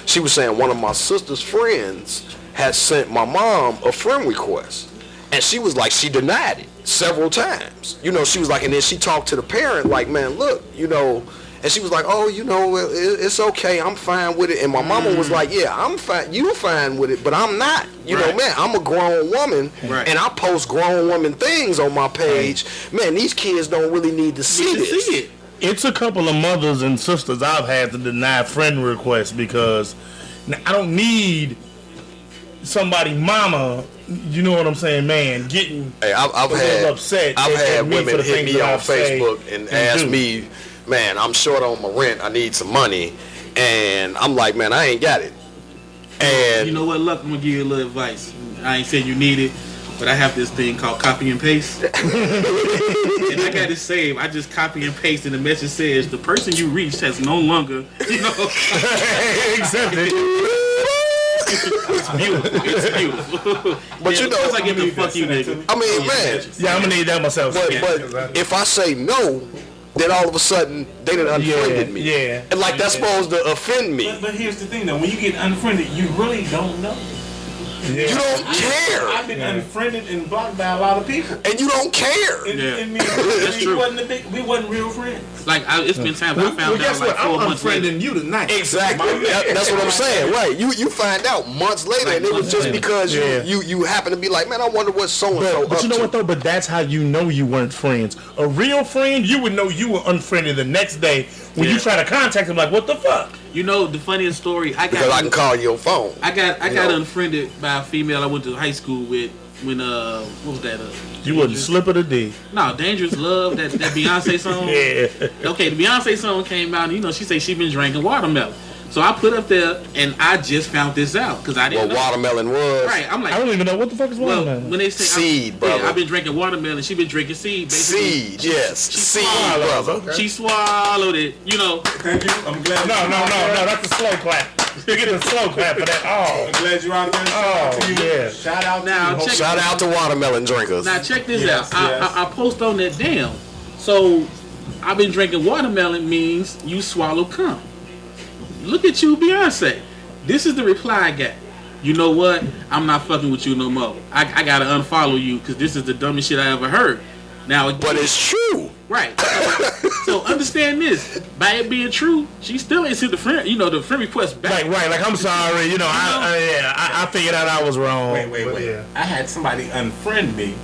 Speaker 3: She was saying one of my sister's friends had sent my mom a friend request, and she was like, she denied it several times. She was like, and then she talked to the parent like, man, look, and she was like, oh, it's okay, I'm fine with it. And my mama was like, yeah, I'm fine, you fine with it, but I'm not. Man, I'm a grown woman, and I post grown woman things on my page. Man, these kids don't really need to see this.
Speaker 4: It's a couple of mothers and sisters I've had to deny friend requests because I don't need somebody mama, you know what I'm saying, man, getting
Speaker 3: I've had
Speaker 4: upset.
Speaker 3: I've had women hit me on Facebook and ask me, man, I'm short on my rent, I need some money, and I'm like, man, I ain't got it. And
Speaker 2: you know what, look, I'm gonna give you a little advice. I ain't saying you need it, but I have this thing called copy and paste. And I got it saved. I just copy and paste, and the message says the person you reached has no longer,
Speaker 4: accepted.
Speaker 2: It's beautiful.
Speaker 3: But
Speaker 2: once I get the fuck you, nigga.
Speaker 3: I mean, man.
Speaker 4: Yeah, I'm gonna need that myself.
Speaker 3: But if I say no, then all of a sudden they done unfriended me.
Speaker 4: Yeah.
Speaker 3: And like that's supposed to offend me.
Speaker 5: But here's the thing though, when you get unfriended, you really don't know.
Speaker 3: Yeah. You don't care.
Speaker 5: I've been unfriended and blocked by a lot of people,
Speaker 3: and you don't care.
Speaker 2: That's true.
Speaker 5: We wasn't real friends.
Speaker 2: Like it's been times I found out like 4 months later.
Speaker 4: You tonight.
Speaker 3: Exactly. That's what I'm saying. Right. You find out months later, and it was just because you happen to be like, man, I wonder what so and so.
Speaker 4: But you know what though? But that's how you know you weren't friends. A real friend, you would know you were unfriended the next day when you try to contact him. Like, what the fuck?
Speaker 2: You know the funniest story
Speaker 3: Because I can call your phone.
Speaker 2: I got unfriended by a female I went to high school with when what was that?
Speaker 4: You wouldn't slip of the D.
Speaker 2: No, Dangerous Love, that Beyonce song.
Speaker 4: Yeah.
Speaker 2: Okay, the Beyonce song came out, and you know she say she been drinking watermelon. So I put up there, and I just found this out because I didn't know.
Speaker 3: Watermelon was.
Speaker 2: Right, I'm like,
Speaker 4: I don't even know what the fuck is watermelon.
Speaker 2: Well, when they say
Speaker 3: seed, brother.
Speaker 2: I've been drinking watermelon, she been drinking seed. Basically.
Speaker 3: Seed, yes. Seed, brother.
Speaker 4: Okay.
Speaker 2: She swallowed it, you know.
Speaker 5: Thank you. I'm glad.
Speaker 4: No, that's a slow clap. You get a slow clap for that.
Speaker 5: I'm glad you're out there.
Speaker 4: Yeah.
Speaker 5: Shout out
Speaker 2: Now,
Speaker 5: to you.
Speaker 3: Shout out to watermelon drinkers.
Speaker 2: Now check this
Speaker 5: Yes,
Speaker 2: out.
Speaker 5: yes.
Speaker 2: I post on that damn. So I've been drinking watermelon means you swallow cum. Look at you, Beyonce. This is the reply I got. You know what? I'm not fucking with you no more. I gotta unfollow you because this is the dumbest shit I ever heard. Now, again,
Speaker 3: But it's true.
Speaker 2: right. So understand this. By it being true, she still ain't sent the friend. You know the friend request back.
Speaker 4: Right. Like I'm sorry. You know, I figured out I was wrong.
Speaker 5: Wait.
Speaker 4: Yeah.
Speaker 5: I had somebody unfriend me,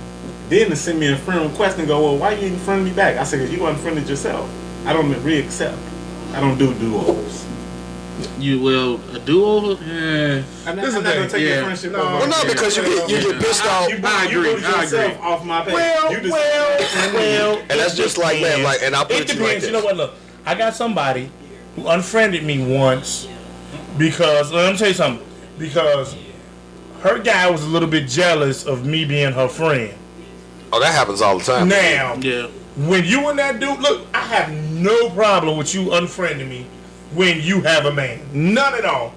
Speaker 5: then to send me a friend request and go, well, why you didn't friend me back? I said, because you unfriended yourself. I don't re-accept. I don't do do-overs.
Speaker 2: You will a do-over?
Speaker 5: I'm not going to take your friendship over.
Speaker 3: Well, no, because you get pissed off.
Speaker 2: I agree.
Speaker 5: I agree. Off my page.
Speaker 4: Well,
Speaker 3: And that's just like that. Like, and I put
Speaker 4: it
Speaker 3: it to you like
Speaker 4: depends.
Speaker 3: this.
Speaker 4: You know what? Look, I got somebody who unfriended me once because let me tell you something. Because her guy was a little bit jealous of me being her friend.
Speaker 3: Oh, that happens all the time.
Speaker 4: Now,
Speaker 2: Yeah.
Speaker 4: when you and that dude, look, I have no problem with you unfriending me when you have a man. None at all.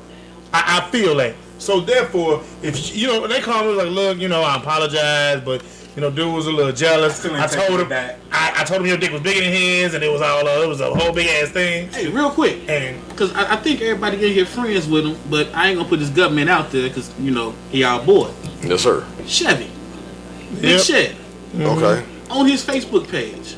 Speaker 4: I feel that. So therefore, if you know, they call me like, look, you know, I apologize, but you know, dude was a little jealous. I told him I told him your dick was bigger than his, and it was a whole big ass thing.
Speaker 2: Hey, real quick,
Speaker 4: And
Speaker 2: because I think everybody in here friends with him, but I ain't gonna put this government out there because you know he our boy.
Speaker 3: Yes, sir.
Speaker 2: Chevy, Big
Speaker 4: Yep.
Speaker 2: Chev,
Speaker 3: Okay.
Speaker 2: on his Facebook page,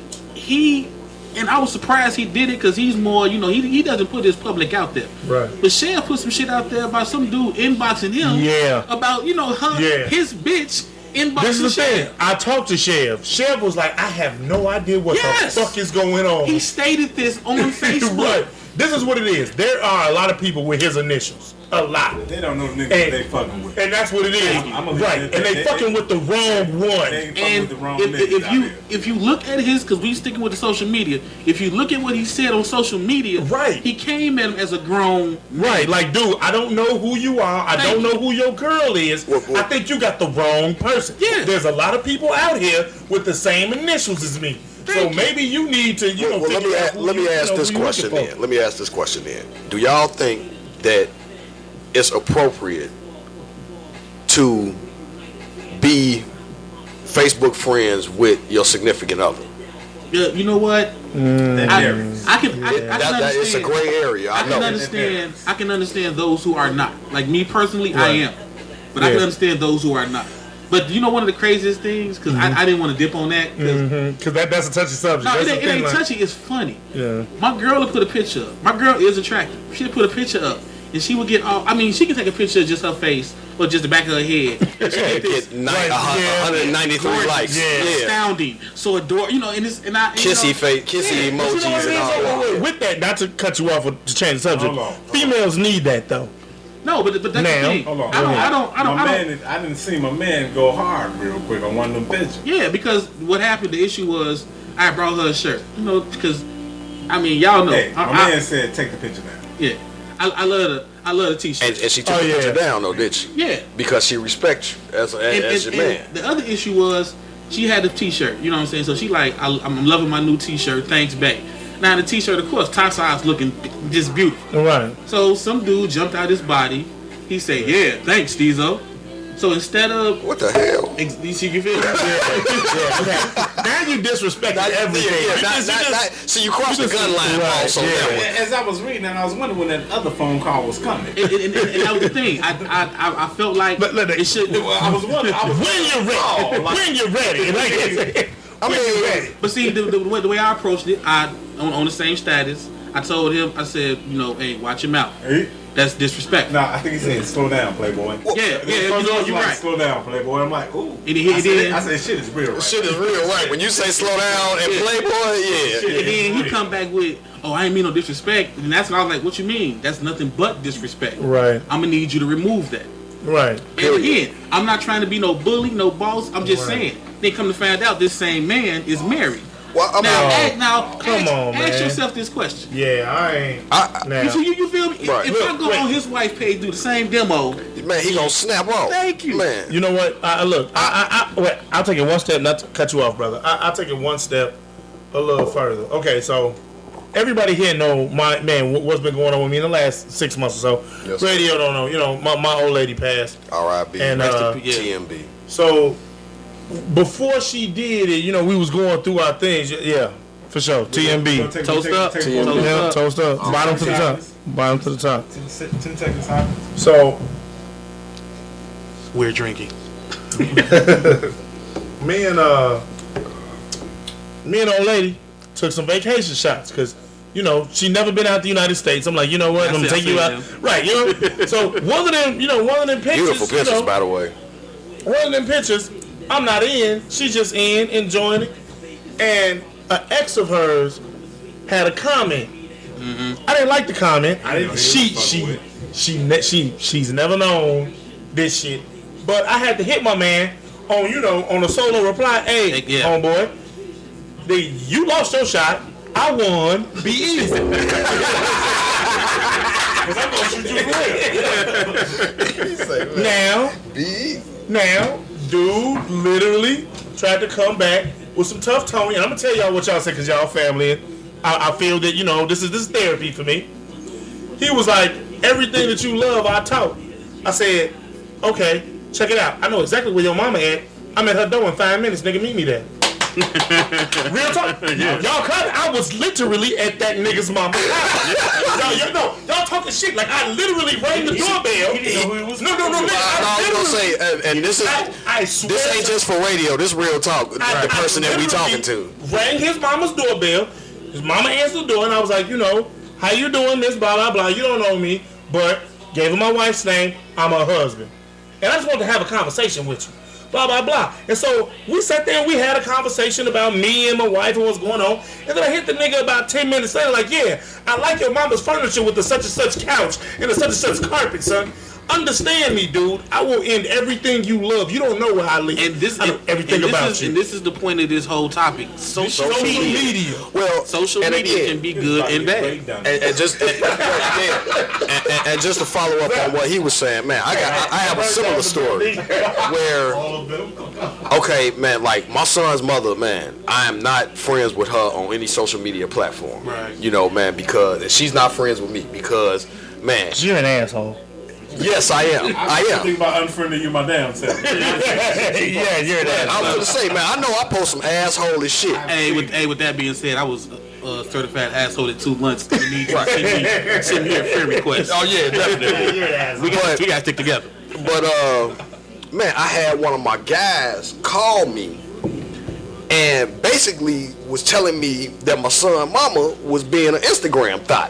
Speaker 2: and I was surprised he did it because he's more, you know, he doesn't put his public out there.
Speaker 4: Right.
Speaker 2: But Chev put some shit out there about some dude inboxing him.
Speaker 4: Yeah.
Speaker 2: About his bitch inboxing.
Speaker 4: this is the
Speaker 2: Chev.
Speaker 4: thing. I talked to Chev. Chev was like, I have no idea what
Speaker 2: Yes.
Speaker 4: the fuck is going on.
Speaker 2: He stated this on Facebook.
Speaker 4: Right. This is what it is. There are a lot of people with his initials. A lot.
Speaker 5: They don't know the niggas
Speaker 4: And-
Speaker 5: they fucking with.
Speaker 4: And that's what it is. Right. And they fucking with the wrong one.
Speaker 5: They fucking
Speaker 2: And
Speaker 5: with the wrong
Speaker 2: if
Speaker 5: niggas out here.
Speaker 2: you look at his, because we sticking with the social media, if you look at what he said on social media,
Speaker 4: Right.
Speaker 2: he came at him as a grown
Speaker 4: Right, like, dude, I don't know who you are. I don't know who your girl is.
Speaker 3: Well,
Speaker 4: I think you got the wrong person.
Speaker 2: Yeah.
Speaker 4: There's a lot of people out here with the same initials as me. So
Speaker 2: Thank you.
Speaker 4: maybe you need to,
Speaker 3: Well, let
Speaker 4: figure out
Speaker 3: me
Speaker 4: who
Speaker 3: ask
Speaker 4: you
Speaker 3: this
Speaker 4: know, who you
Speaker 3: question
Speaker 4: looking for.
Speaker 3: then. Let me ask this question then. Do y'all think that it's appropriate to be Facebook friends with your significant other?
Speaker 2: Yeah, you know what? I can
Speaker 3: That
Speaker 2: understand.
Speaker 3: it's a gray area. I
Speaker 2: I can
Speaker 3: know.
Speaker 2: understand. I can understand those who are not. Like me personally, I am, but I can understand those who are not. But you know one of the craziest things, because I didn't want to dip on that.
Speaker 4: Because that's a touchy subject.
Speaker 2: No,
Speaker 4: That's
Speaker 2: it
Speaker 4: the
Speaker 2: ain't,
Speaker 4: thing, like-
Speaker 2: touchy. It's funny.
Speaker 4: Yeah.
Speaker 2: My girl would put a picture up. My girl is attractive. She'd put a picture up, and she would get all. I mean, she can take a picture of just her face or just the back of her head. And she get this
Speaker 3: Get 193 likes. Yeah.
Speaker 2: astounding, so adore. You know, and it's and I. and,
Speaker 3: Kissy
Speaker 2: you know,
Speaker 3: face, kissy
Speaker 4: But you know what
Speaker 3: emojis
Speaker 4: it
Speaker 3: and
Speaker 4: is?
Speaker 3: all that.
Speaker 4: With that, not to cut you off or to change the subject,
Speaker 5: Hold on.
Speaker 4: females need that though.
Speaker 2: No, but that's
Speaker 4: Now,
Speaker 2: the thing.
Speaker 5: Hold on.
Speaker 2: I don't.
Speaker 5: I didn't see my man go hard real quick on one of them pictures.
Speaker 2: Yeah, because what happened? The issue was I brought her a shirt. You know, because I mean, y'all know.
Speaker 5: Hey, my
Speaker 2: I,
Speaker 5: man said take the picture down.
Speaker 2: yeah, I love the t-shirt.
Speaker 3: And she took the picture down though, did she?
Speaker 2: Yeah.
Speaker 3: Because she respects you as your man.
Speaker 2: The other issue was she had the t-shirt. You know what I'm saying? So she like, I'm loving my new t-shirt. Thanks, babe. Now the t-shirt, of course, top size looking just beautiful.
Speaker 4: Right.
Speaker 2: So some dude jumped out his body. He said, "Yeah, thanks, Stezo." So instead of
Speaker 3: What the hell?
Speaker 2: you see, you feel me?
Speaker 4: Now you disrespect everything.
Speaker 3: See, you crossed the gun line
Speaker 4: Right,
Speaker 3: also.
Speaker 4: yeah.
Speaker 3: That way.
Speaker 5: As I was reading, and I was wondering when that other phone call was coming.
Speaker 2: and that was the thing. I felt like it should.
Speaker 5: I was wondering.
Speaker 4: When you're ready. When you're ready. Like I said.
Speaker 3: I mean,
Speaker 2: But see, the way I approached it, on the same status, I told him, I said, you know, hey, watch your mouth. That's disrespect.
Speaker 5: No, I think he said, slow down, Playboy.
Speaker 2: Yeah, you're
Speaker 5: Like,
Speaker 2: right.
Speaker 5: slow down, Playboy. I'm like, ooh.
Speaker 2: And he did.
Speaker 5: I said, shit is real right.
Speaker 3: shit is real right. When you say slow down and Playboy, yeah.
Speaker 2: And then he come back with, oh, I ain't mean no disrespect. And that's when I was like, what you mean? That's nothing but disrespect.
Speaker 4: Right.
Speaker 2: I'm going to need you to remove that.
Speaker 4: Right.
Speaker 2: And again, I'm not trying to be no bully, no boss. I'm just saying. Then come to find out this same man is married.
Speaker 3: Well,
Speaker 2: Ask yourself this question.
Speaker 4: Yeah, I ain't.
Speaker 2: You feel me?
Speaker 3: Right.
Speaker 2: If I go on his wife's page, do the same demo,
Speaker 3: man, he gonna snap off.
Speaker 2: Thank you,
Speaker 3: man.
Speaker 4: You know what? I'll take it one step. Not to cut you off, brother. I'll take it one step a little further. Okay, so everybody here know what's been going on with me in the last 6 months or so.
Speaker 3: Yes,
Speaker 4: Radio don't know. You know, my old lady passed.
Speaker 3: R.I.P.
Speaker 4: And
Speaker 3: TMB.
Speaker 4: So before she did it, you know, we was going through our things. Yeah, for sure. TMB.
Speaker 2: Toast up.
Speaker 4: Yeah, toast up. Bottom to the top. Bottom to the top.
Speaker 5: 10 seconds high.
Speaker 4: So
Speaker 2: we're drinking.
Speaker 4: me and old lady took some vacation shots because, you know, she never been out the United States. I'm like, you know what? I'm gonna take you out. Right, you know. So one of them pictures.
Speaker 3: Beautiful pictures, by the way.
Speaker 4: One of them pictures, I'm not in. She's just in, enjoying it. And an ex of hers had a comment. Mm-hmm. I didn't like the comment. She's never known this shit. But I had to hit my man on a solo reply. Hey, homeboy, you lost your shot. I won. Be easy. Because I'm gonna shoot you for real. Now,
Speaker 3: Be easy.
Speaker 4: Now, dude literally tried to come back with some tough tone. And I'm gonna tell y'all what y'all say because y'all family. And I feel that, you know, this is therapy for me. He was like, everything that you love, I taught. I said, okay, check it out. I know exactly where your mama at. I'm at her door in 5 minutes. Nigga, meet me there. Real talk. Y'all cut. I was literally at that nigga's mama's house. Y'all talking shit. Like, I literally rang the doorbell.
Speaker 5: He didn't know who he was.
Speaker 4: No. I was
Speaker 3: gonna say, and this is
Speaker 4: I swear
Speaker 3: this ain't just for radio. This real talk. The person that we talking to
Speaker 4: rang his mama's doorbell. His mama answered the door, and I was like, you know, how you doing? This blah blah blah. You don't know me, but gave her my wife's name. I'm her husband, and I just wanted to have a conversation with you. Blah, blah, blah. And so we sat there and we had a conversation about me and my wife and what's going on. And then I hit the nigga about 10 minutes later like, yeah, I like your mama's furniture with the such and such couch and the such and such carpet, son. Understand me, dude. I will end everything you love. You don't know where I live.
Speaker 2: And
Speaker 4: I know everything about you.
Speaker 2: And this is the point of this whole topic. Social media.
Speaker 3: Well,
Speaker 2: social media can be good and bad.
Speaker 3: And just to follow up on what he was saying, man, I have a similar story where, okay, man, like my son's mother, man, I am not friends with her on any social media platform.
Speaker 2: Right.
Speaker 3: You know, man, because she's not friends with me because, man,
Speaker 4: you're an asshole.
Speaker 3: Yes, I am. I am.
Speaker 5: Think about unfriending you, my damn self.
Speaker 4: Yeah, you're that.
Speaker 3: I was gonna say, man, I know I post some asshole as shit.
Speaker 2: Hey, with that being said, I was certified asshole at 2 months. Send me a friend request.
Speaker 3: Oh yeah, definitely.
Speaker 2: We gotta stick together.
Speaker 3: But man, I had one of my guys call me and basically was telling me that my son mama was being an Instagram thought.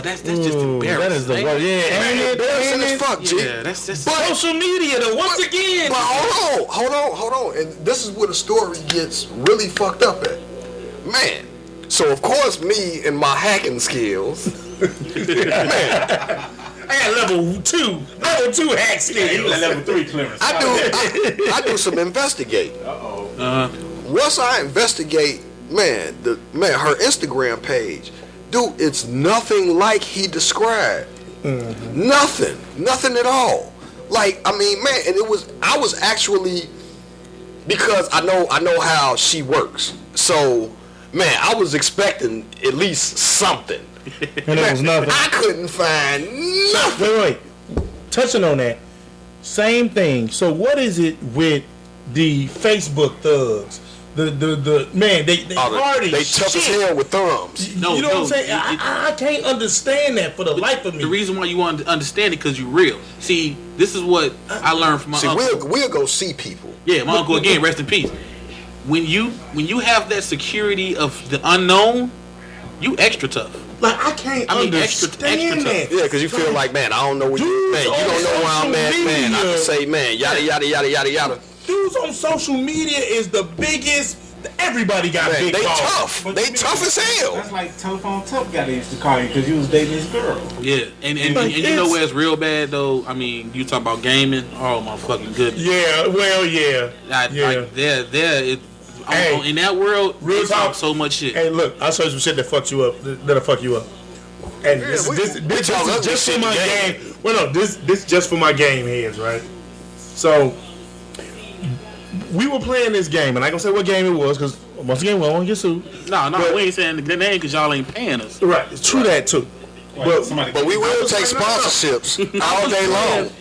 Speaker 2: That's just embarrassing.
Speaker 4: That is the word. Yeah,
Speaker 3: embarrassing as fuck, G.
Speaker 2: Yeah, that's
Speaker 4: social media though. Once again.
Speaker 3: But hold on. And this is where the story gets really fucked up at. Man. So of course me and my hacking skills. Man.
Speaker 4: I got level 2 hack skills.
Speaker 5: Level 3 clearance.
Speaker 3: I do some investigating. Once I investigate, man, her Instagram page. Dude, it's nothing like he described. Mm-hmm. Nothing at all. Like, I mean, man, and I was actually, because I know how she works. So, man, I was expecting at least something.
Speaker 4: And it was nothing.
Speaker 3: I couldn't find nothing.
Speaker 4: Wait. Touching on that, same thing. So what is it with the Facebook thugs? The man, they hardy.
Speaker 3: They tough as hell with thumbs.
Speaker 4: You know what I'm saying? I can't understand that for the life of me.
Speaker 2: The reason why you want to understand it because you're real. See, this is what I learned from my uncle.
Speaker 3: We'll go see people.
Speaker 2: Yeah, my uncle again, rest in peace. When you have that security of the unknown, you extra tough.
Speaker 4: Like I can't understand that.
Speaker 3: Yeah, because you feel like, man, I don't know where you, man, you don't know where I'm at, man. I can say, man, yada yada yada yada yada.
Speaker 4: Dudes on social media is the biggest Everybody got
Speaker 3: Man,
Speaker 4: big
Speaker 3: they
Speaker 4: balls.
Speaker 3: tough.
Speaker 5: But
Speaker 3: They
Speaker 5: you
Speaker 3: tough
Speaker 5: mean,
Speaker 3: as hell.
Speaker 5: That's like telephone tough guy they used to call you because you was dating his girl.
Speaker 2: Yeah, and
Speaker 4: Like,
Speaker 2: you know where it's real bad though. I mean, you talk about gaming. Oh my fucking goodness.
Speaker 4: Yeah, well, yeah.
Speaker 2: Like in that world,
Speaker 4: Real
Speaker 2: they talk
Speaker 4: talk.
Speaker 2: so much shit.
Speaker 4: Hey, look, I'll show you some shit that fucks you up. That'll fuck you up. And this
Speaker 3: we
Speaker 4: is
Speaker 3: talk ugly
Speaker 4: just
Speaker 3: shit
Speaker 4: for my
Speaker 3: together.
Speaker 4: game. Well, no, this just for my game heads, right? So we were playing this game, and I ain't gonna say what game it was because once again we don't want to get sued.
Speaker 2: No,
Speaker 4: But-
Speaker 2: we ain't saying the name because y'all ain't paying us.
Speaker 4: Right, it's true that too. But
Speaker 3: But we will take sponsorships all day long.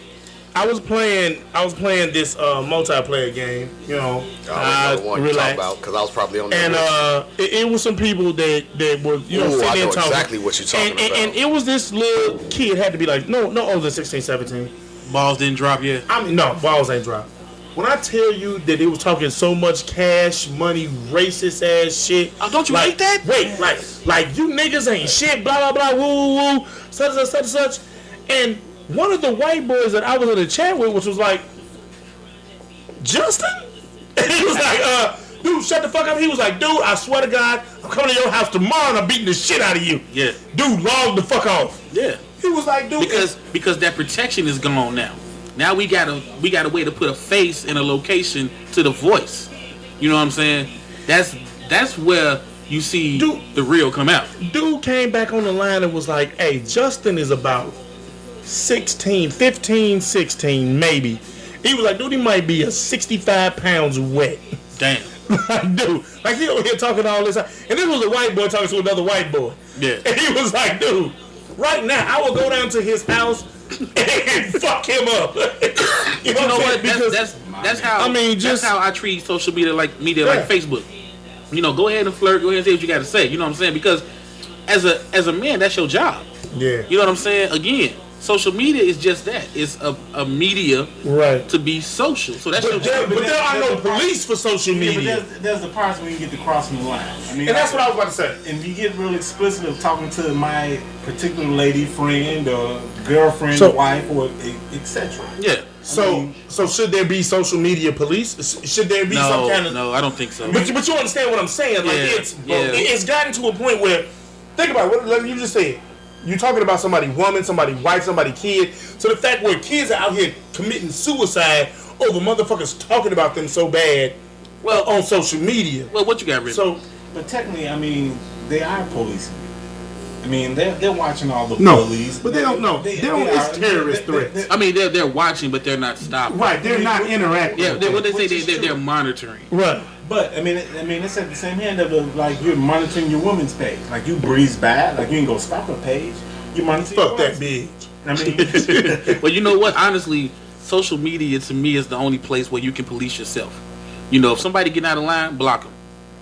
Speaker 4: I was playing this multiplayer game. You know,
Speaker 3: I don't know what you're talking
Speaker 4: relax.
Speaker 3: about because I was probably on there.
Speaker 4: And it was some people that were
Speaker 3: Ooh,
Speaker 4: sitting
Speaker 3: I
Speaker 4: there
Speaker 3: know
Speaker 4: talking.
Speaker 3: exactly what you're talking about.
Speaker 4: And it was this little kid had to be like no older than 16, 17.
Speaker 2: Balls didn't drop yet.
Speaker 4: I mean, no, balls ain't dropped. When I tell you that they was talking so much cash money, racist ass shit.
Speaker 2: Oh, don't you
Speaker 4: like,
Speaker 2: hate that?
Speaker 4: Wait, like you niggas ain't shit, blah, blah, blah, woo, woo, woo, such and such, such and such. And one of the white boys that I was in the chat with, which was like, Justin? And he was like, dude, shut the fuck up. He was like, dude, I swear to God, I'm coming to your house tomorrow and I'm beating the shit out of you.
Speaker 2: Yeah.
Speaker 4: Dude, log the fuck off.
Speaker 2: Yeah.
Speaker 4: He was like, dude.
Speaker 2: Because that protection is gone now. Now we got a way to put a face and a location to the voice. You know what I'm saying? That's where you see the real come out.
Speaker 4: Dude came back on the line and was like, hey, Justin is about 15, 16 maybe. He was like, dude, he might be a 65 pounds wet.
Speaker 2: Damn.
Speaker 4: Like, dude, like he over here talking all this. And this was a white boy talking to another white boy.
Speaker 2: Yeah.
Speaker 4: And he was like, dude, right now I will go down to his house and fuck him up. you know what? Because
Speaker 2: that's how.
Speaker 4: I mean,
Speaker 2: that's how I treat social media like Facebook. You know, go ahead and flirt. Go ahead and say what you got to say. You know what I'm saying? Because as a man, that's your job.
Speaker 4: Yeah.
Speaker 2: You know what I'm saying? Again, social media is just that. It's a media
Speaker 4: right
Speaker 2: to be social. So that's your job.
Speaker 4: But there are no police for social media.
Speaker 5: Yeah, but there's the parts when you get to crossing the line. I mean,
Speaker 4: And that's what I was about to say.
Speaker 5: And you get real explicit of talking to my particular lady friend or girlfriend or wife or etc.
Speaker 2: Yeah.
Speaker 4: So should there be social media police? Should there be some kind of...
Speaker 2: No, I don't think so.
Speaker 4: But you understand what I'm saying? Like it's gotten to a point where, think about it, what you just said. You're talking about somebody woman, somebody wife, somebody kid. So the fact where kids are out here committing suicide over motherfuckers talking about them so bad on social media.
Speaker 2: Well, what you got, Rick?
Speaker 5: But technically, I mean, they are policing. I mean, they're watching all the police.
Speaker 4: But they don't know. It's terrorist threats.
Speaker 2: I mean, they're watching, but they're not stopping.
Speaker 4: Right, they're not interacting.
Speaker 2: Yeah, what they say, they're monitoring.
Speaker 4: Right.
Speaker 5: But I mean, it's at the same hand of like you're monitoring your woman's page. Like you breeze by, like you ain't gonna stop her page. You monitor.
Speaker 4: Fuck that bitch.
Speaker 5: I mean,
Speaker 2: well, you know what? Honestly, social media to me is the only place where you can police yourself. You know, if somebody getting out of line, block them.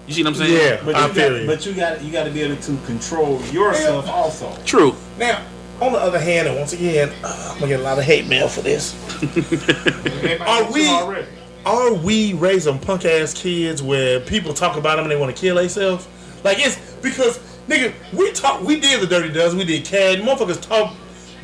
Speaker 2: You see what I'm saying?
Speaker 4: Yeah,
Speaker 5: but you got to be able to control yourself also.
Speaker 2: True.
Speaker 4: Now, on the other hand, and once again, I'm gonna get a lot of hate mail for this. Are we raising punk ass kids where people talk about them and they want to kill themselves? Like it's because nigga, we did the dirty dozen, we did CAD, motherfuckers talk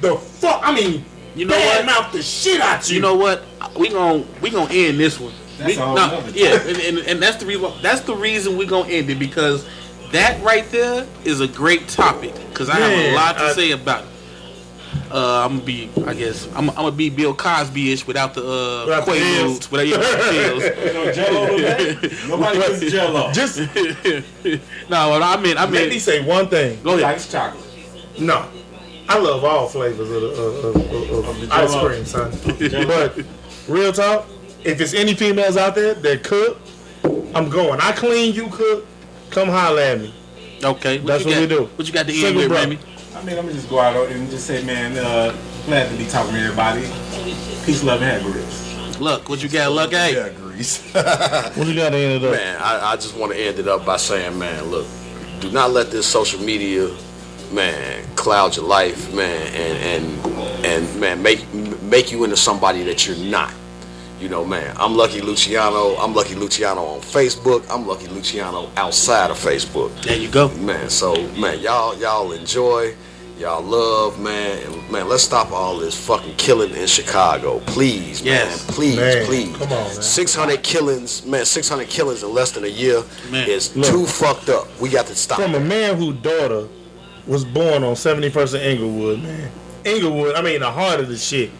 Speaker 4: the fuck. I mean,
Speaker 2: you know what?
Speaker 4: Mouth the shit out you.
Speaker 2: You know what? We gonna end this one. And that's the reason. That's the reason we gonna end it because that right there is a great topic because I have a lot to say about it. I'm gonna be Bill Cosby-ish without the Quaaludes, without the pills.
Speaker 5: Jello today? Nobody puts Jello.
Speaker 4: Just
Speaker 2: no. I mean.
Speaker 4: Let me say one thing.
Speaker 2: Go ahead.
Speaker 5: Likes chocolate.
Speaker 4: No, I love all flavors of ice cream, son. But real talk, if it's any females out there that cook, I'm going. I clean, you cook. Come holler at me.
Speaker 2: Okay,
Speaker 4: That's what we do.
Speaker 2: What you got to end with, Remy?
Speaker 5: I mean, I'm gonna just go out and just say, man, glad to be talking to everybody. Peace, love, and happiness.
Speaker 2: Look, what you got, Luck? Hey,
Speaker 3: Yeah, Grease.
Speaker 4: What you got to end it up?
Speaker 3: Man, I just want to end it up by saying, man, look, do not let this social media, man, cloud your life, man, and man, make you into somebody that you're not. You know, man, I'm Lucky Luciano. I'm Lucky Luciano on Facebook. I'm Lucky Luciano outside of Facebook.
Speaker 2: there you go.
Speaker 3: Man, so man, y'all enjoy. y'all love, man. And, man, let's stop all this fucking killing in Chicago. Please,
Speaker 2: Yes.
Speaker 3: man. Please,
Speaker 4: Man,
Speaker 3: please.
Speaker 4: come on, man.
Speaker 3: 600 killings, man. 600 killings in less than a year
Speaker 2: Man.
Speaker 3: is
Speaker 4: Look.
Speaker 3: too fucked up. We got to stop.
Speaker 4: From a man whose daughter was born on 71st and Inglewood, man. Inglewood, I mean, the heart of the shit.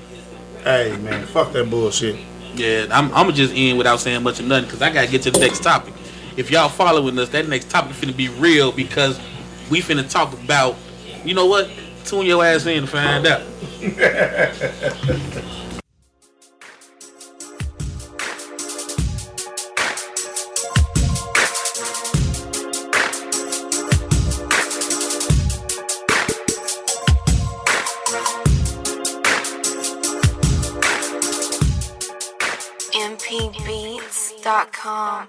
Speaker 4: Hey, man, fuck that bullshit.
Speaker 2: Yeah, I'm gonna just end without saying much of nothing because I gotta get to the next topic. If y'all following us, that next topic finna be real because we finna talk about, you know what? Tune your ass in to find out.
Speaker 1: mpbeats.com